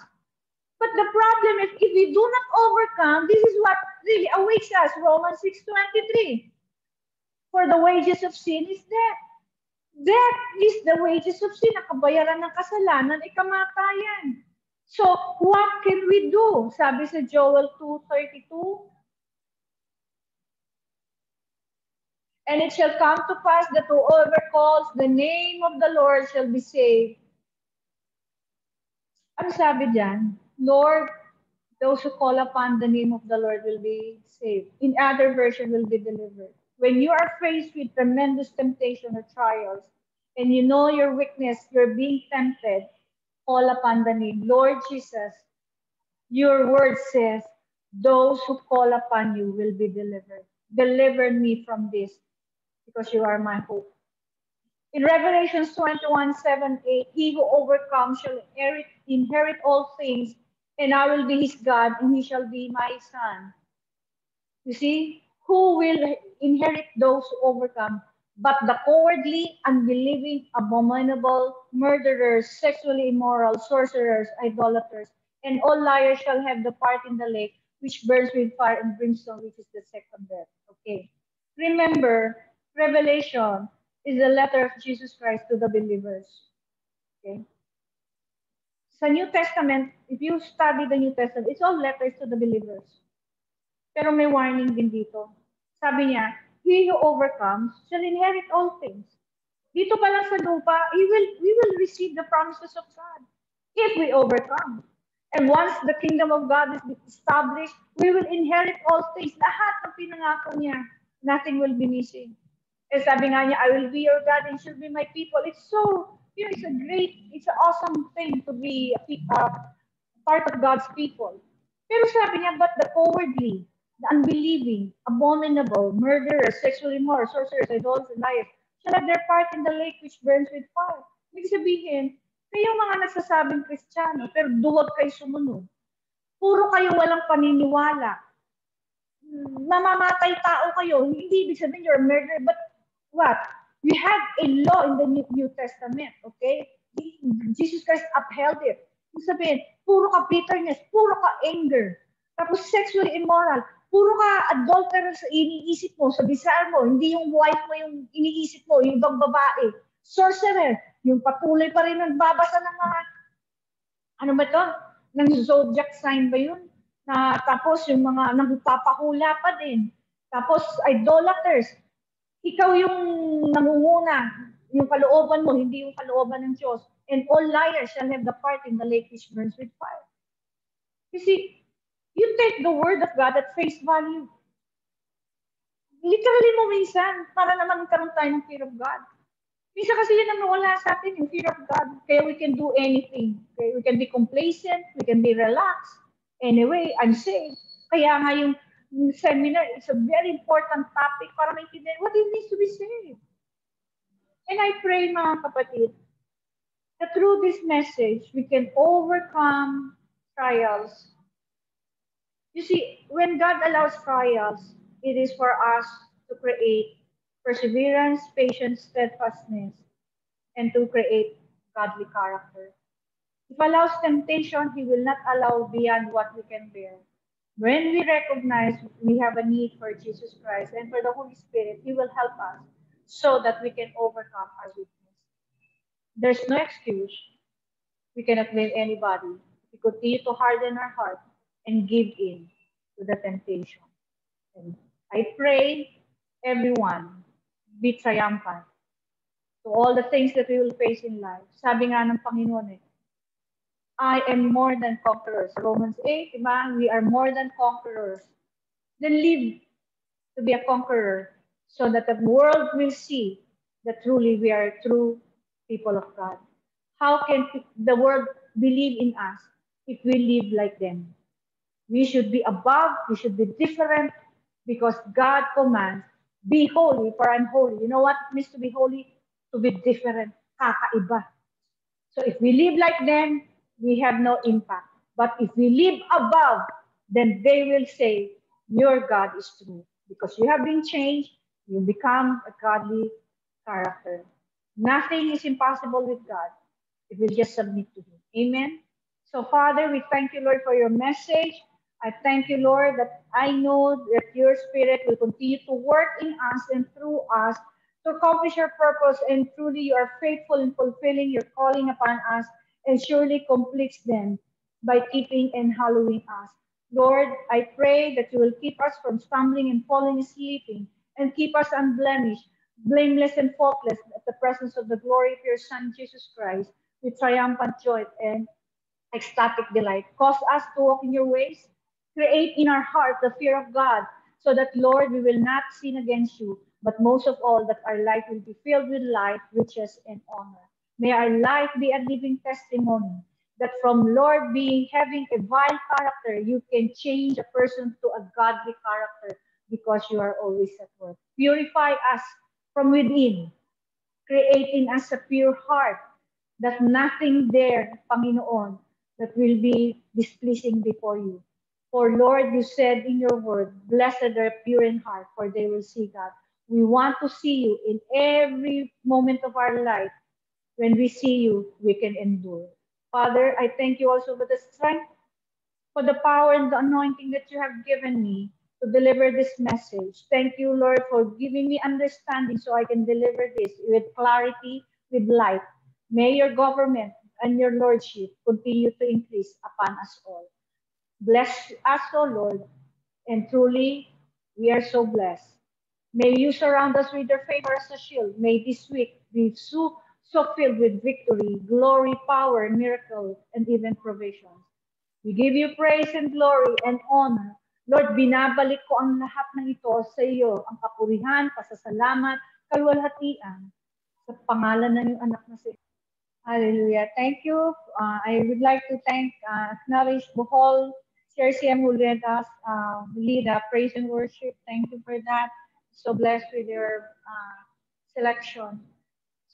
But the problem is, if we do not overcome, this is what really awaits us, Romans 6:23. For the wages of sin is death. Death is the wages of sin. Ang kabayaran ng kasalanan ay kamatayan. So, what can we do? Sabi sa Joel 2:32, and it shall come to pass that whoever calls the name of the Lord shall be saved. Ano sabi dyan? Lord, those who call upon the name of the Lord will be saved. In other version, will be delivered. When you are faced with tremendous temptation or trials, and you know your weakness, you're being tempted, call upon the name. Lord Jesus, your word says, those who call upon you will be delivered. Deliver me from this, because you are my hope. In Revelation 21:7-8, he who overcomes shall inherit all things, and I will be his God, and he shall be my son. You see, who will inherit those who overcome? But the cowardly, unbelieving, abominable, murderers, sexually immoral, sorcerers, idolaters, and all liars shall have the part in the lake, which burns with fire and brimstone, which is the second death. Okay. Remember, Revelation is the letter of Jesus Christ to the believers. Okay. Sa New Testament, if you study the New Testament, it's all letters to the believers. Pero may warning din dito. Sabi niya, he who overcomes shall inherit all things. Dito pa lang sa lupa, we will receive the promises of God if we overcome. And once the kingdom of God is established, we will inherit all things. Lahat ng pinangako niya, nothing will be missing. And sabi nga niya, I will be your God and you shall be my people. It's so, it's an awesome thing to be part of God's people. Pero sabi niya, but the cowardly, the unbelieving, abominable, murderers, sexually immoral, sorcerers, idolaters, and liars shall have their part in the lake which burns with fire. Ibig sabihin, kayong mga nagsasabing Kristiyano, pero duwag kayo sumunod. Puro kayo walang paniniwala. Mamamatay tao kayo. Hindi ibig sabihin you're a murderer, but what? We have a law in the New Testament, okay? Jesus Christ upheld it. Ibig sabihin, puro ka bitterness, puro ka anger, tapos sexually immoral, puro ka adulterer sa iniisip mo, sa desire mo, hindi yung wife mo yung iniisip mo, yung ibang babae. Sorcerer, yung patuloy pa rin nagbabasa ng mga, ano ba to? Ng zodiac sign ba yun? Na, tapos yung mga nagpapahula pa din. Tapos idolaters, ikaw yung nangunguna, yung kalooban mo, hindi yung kalooban ng Diyos. And all liars shall have the part in the lake which burns with fire. You see, you take the word of God at face value. Literally mo minsan, para naman magkaroon tayo ng fear of God. Minsan kasi yun ang nawala sa atin, yung fear of God. Kaya we can do anything. Okay? We can be complacent, we can be relaxed. Anyway, I'm saved. Kaya nga yung seminar, it's a very important topic para maintindihan what it means to be saved. And I pray, mga kapatid, that through this message, we can overcome trials. You see, when God allows trials, it is for us to create perseverance, patience, steadfastness, and to create godly character. If allows temptation, He will not allow beyond what we can bear. When we recognize we have a need for Jesus Christ and for the Holy Spirit, He will help us so that we can overcome our weakness. There's no excuse. We cannot blame anybody. We continue to harden our heart and give in to the temptation. And I pray everyone be triumphant to all the things that we will face in life. Sabi nga ng Panginoon I am more than conquerors. Romans 8, diba? We are more than conquerors. Then live to be a conqueror so that the world will see that truly we are true people of God. How can the world believe in us if we live like them? We should be above, we should be different because God commands, be holy for I'm holy. You know what it means to be holy? To be different, kakaiba. So if we live like them, we have no impact. But if we live above, then they will say, your God is true. Because you have been changed, you become a godly character. Nothing is impossible with God if we just submit to Him. Amen? So Father, we thank you, Lord, for your message. I thank you, Lord, that I know that your Spirit will continue to work in us and through us to accomplish your purpose. And truly, you are faithful in fulfilling your calling upon us and surely completes them by keeping and hallowing us. Lord, I pray that you will keep us from stumbling and falling and sleeping and keep us unblemished, blameless and faultless at the presence of the glory of your Son, Jesus Christ, with triumphant joy and ecstatic delight. Cause us to walk in your ways. Create in our heart the fear of God, so that, Lord, we will not sin against you, but most of all, that our life will be filled with light, riches, and honor. May our life be a living testimony that from, Lord, being having a vile character, you can change a person to a godly character because you are always at work. Purify us from within. Create in us a pure heart, that nothing there, Panginoon, that will be displeasing before you. For Lord, you said in your word, blessed are pure in heart, for they will see God. We want to see you in every moment of our life. When we see you, we can endure. Father, I thank you also for the strength, for the power and the anointing that you have given me to deliver this message. Thank you, Lord, for giving me understanding so I can deliver this with clarity, with light. May your government and your lordship continue to increase upon us all. Bless us, O Lord, and truly we are so blessed. May you surround us with your favor as a shield. May this week be so filled with victory, glory, power, miracle, and even provisions. We give you praise and glory and honor. Lord, binabalik ko ang lahat ng ito sa iyo, ang kapurihan, pasasalamat, kalwalhatian, sa pangalan ng iyong anak na si Hallelujah. Thank you. I would like to thank, acknowledge Bohol, CRCM who led us, lead praise and worship. Thank you for that. So blessed with your selection.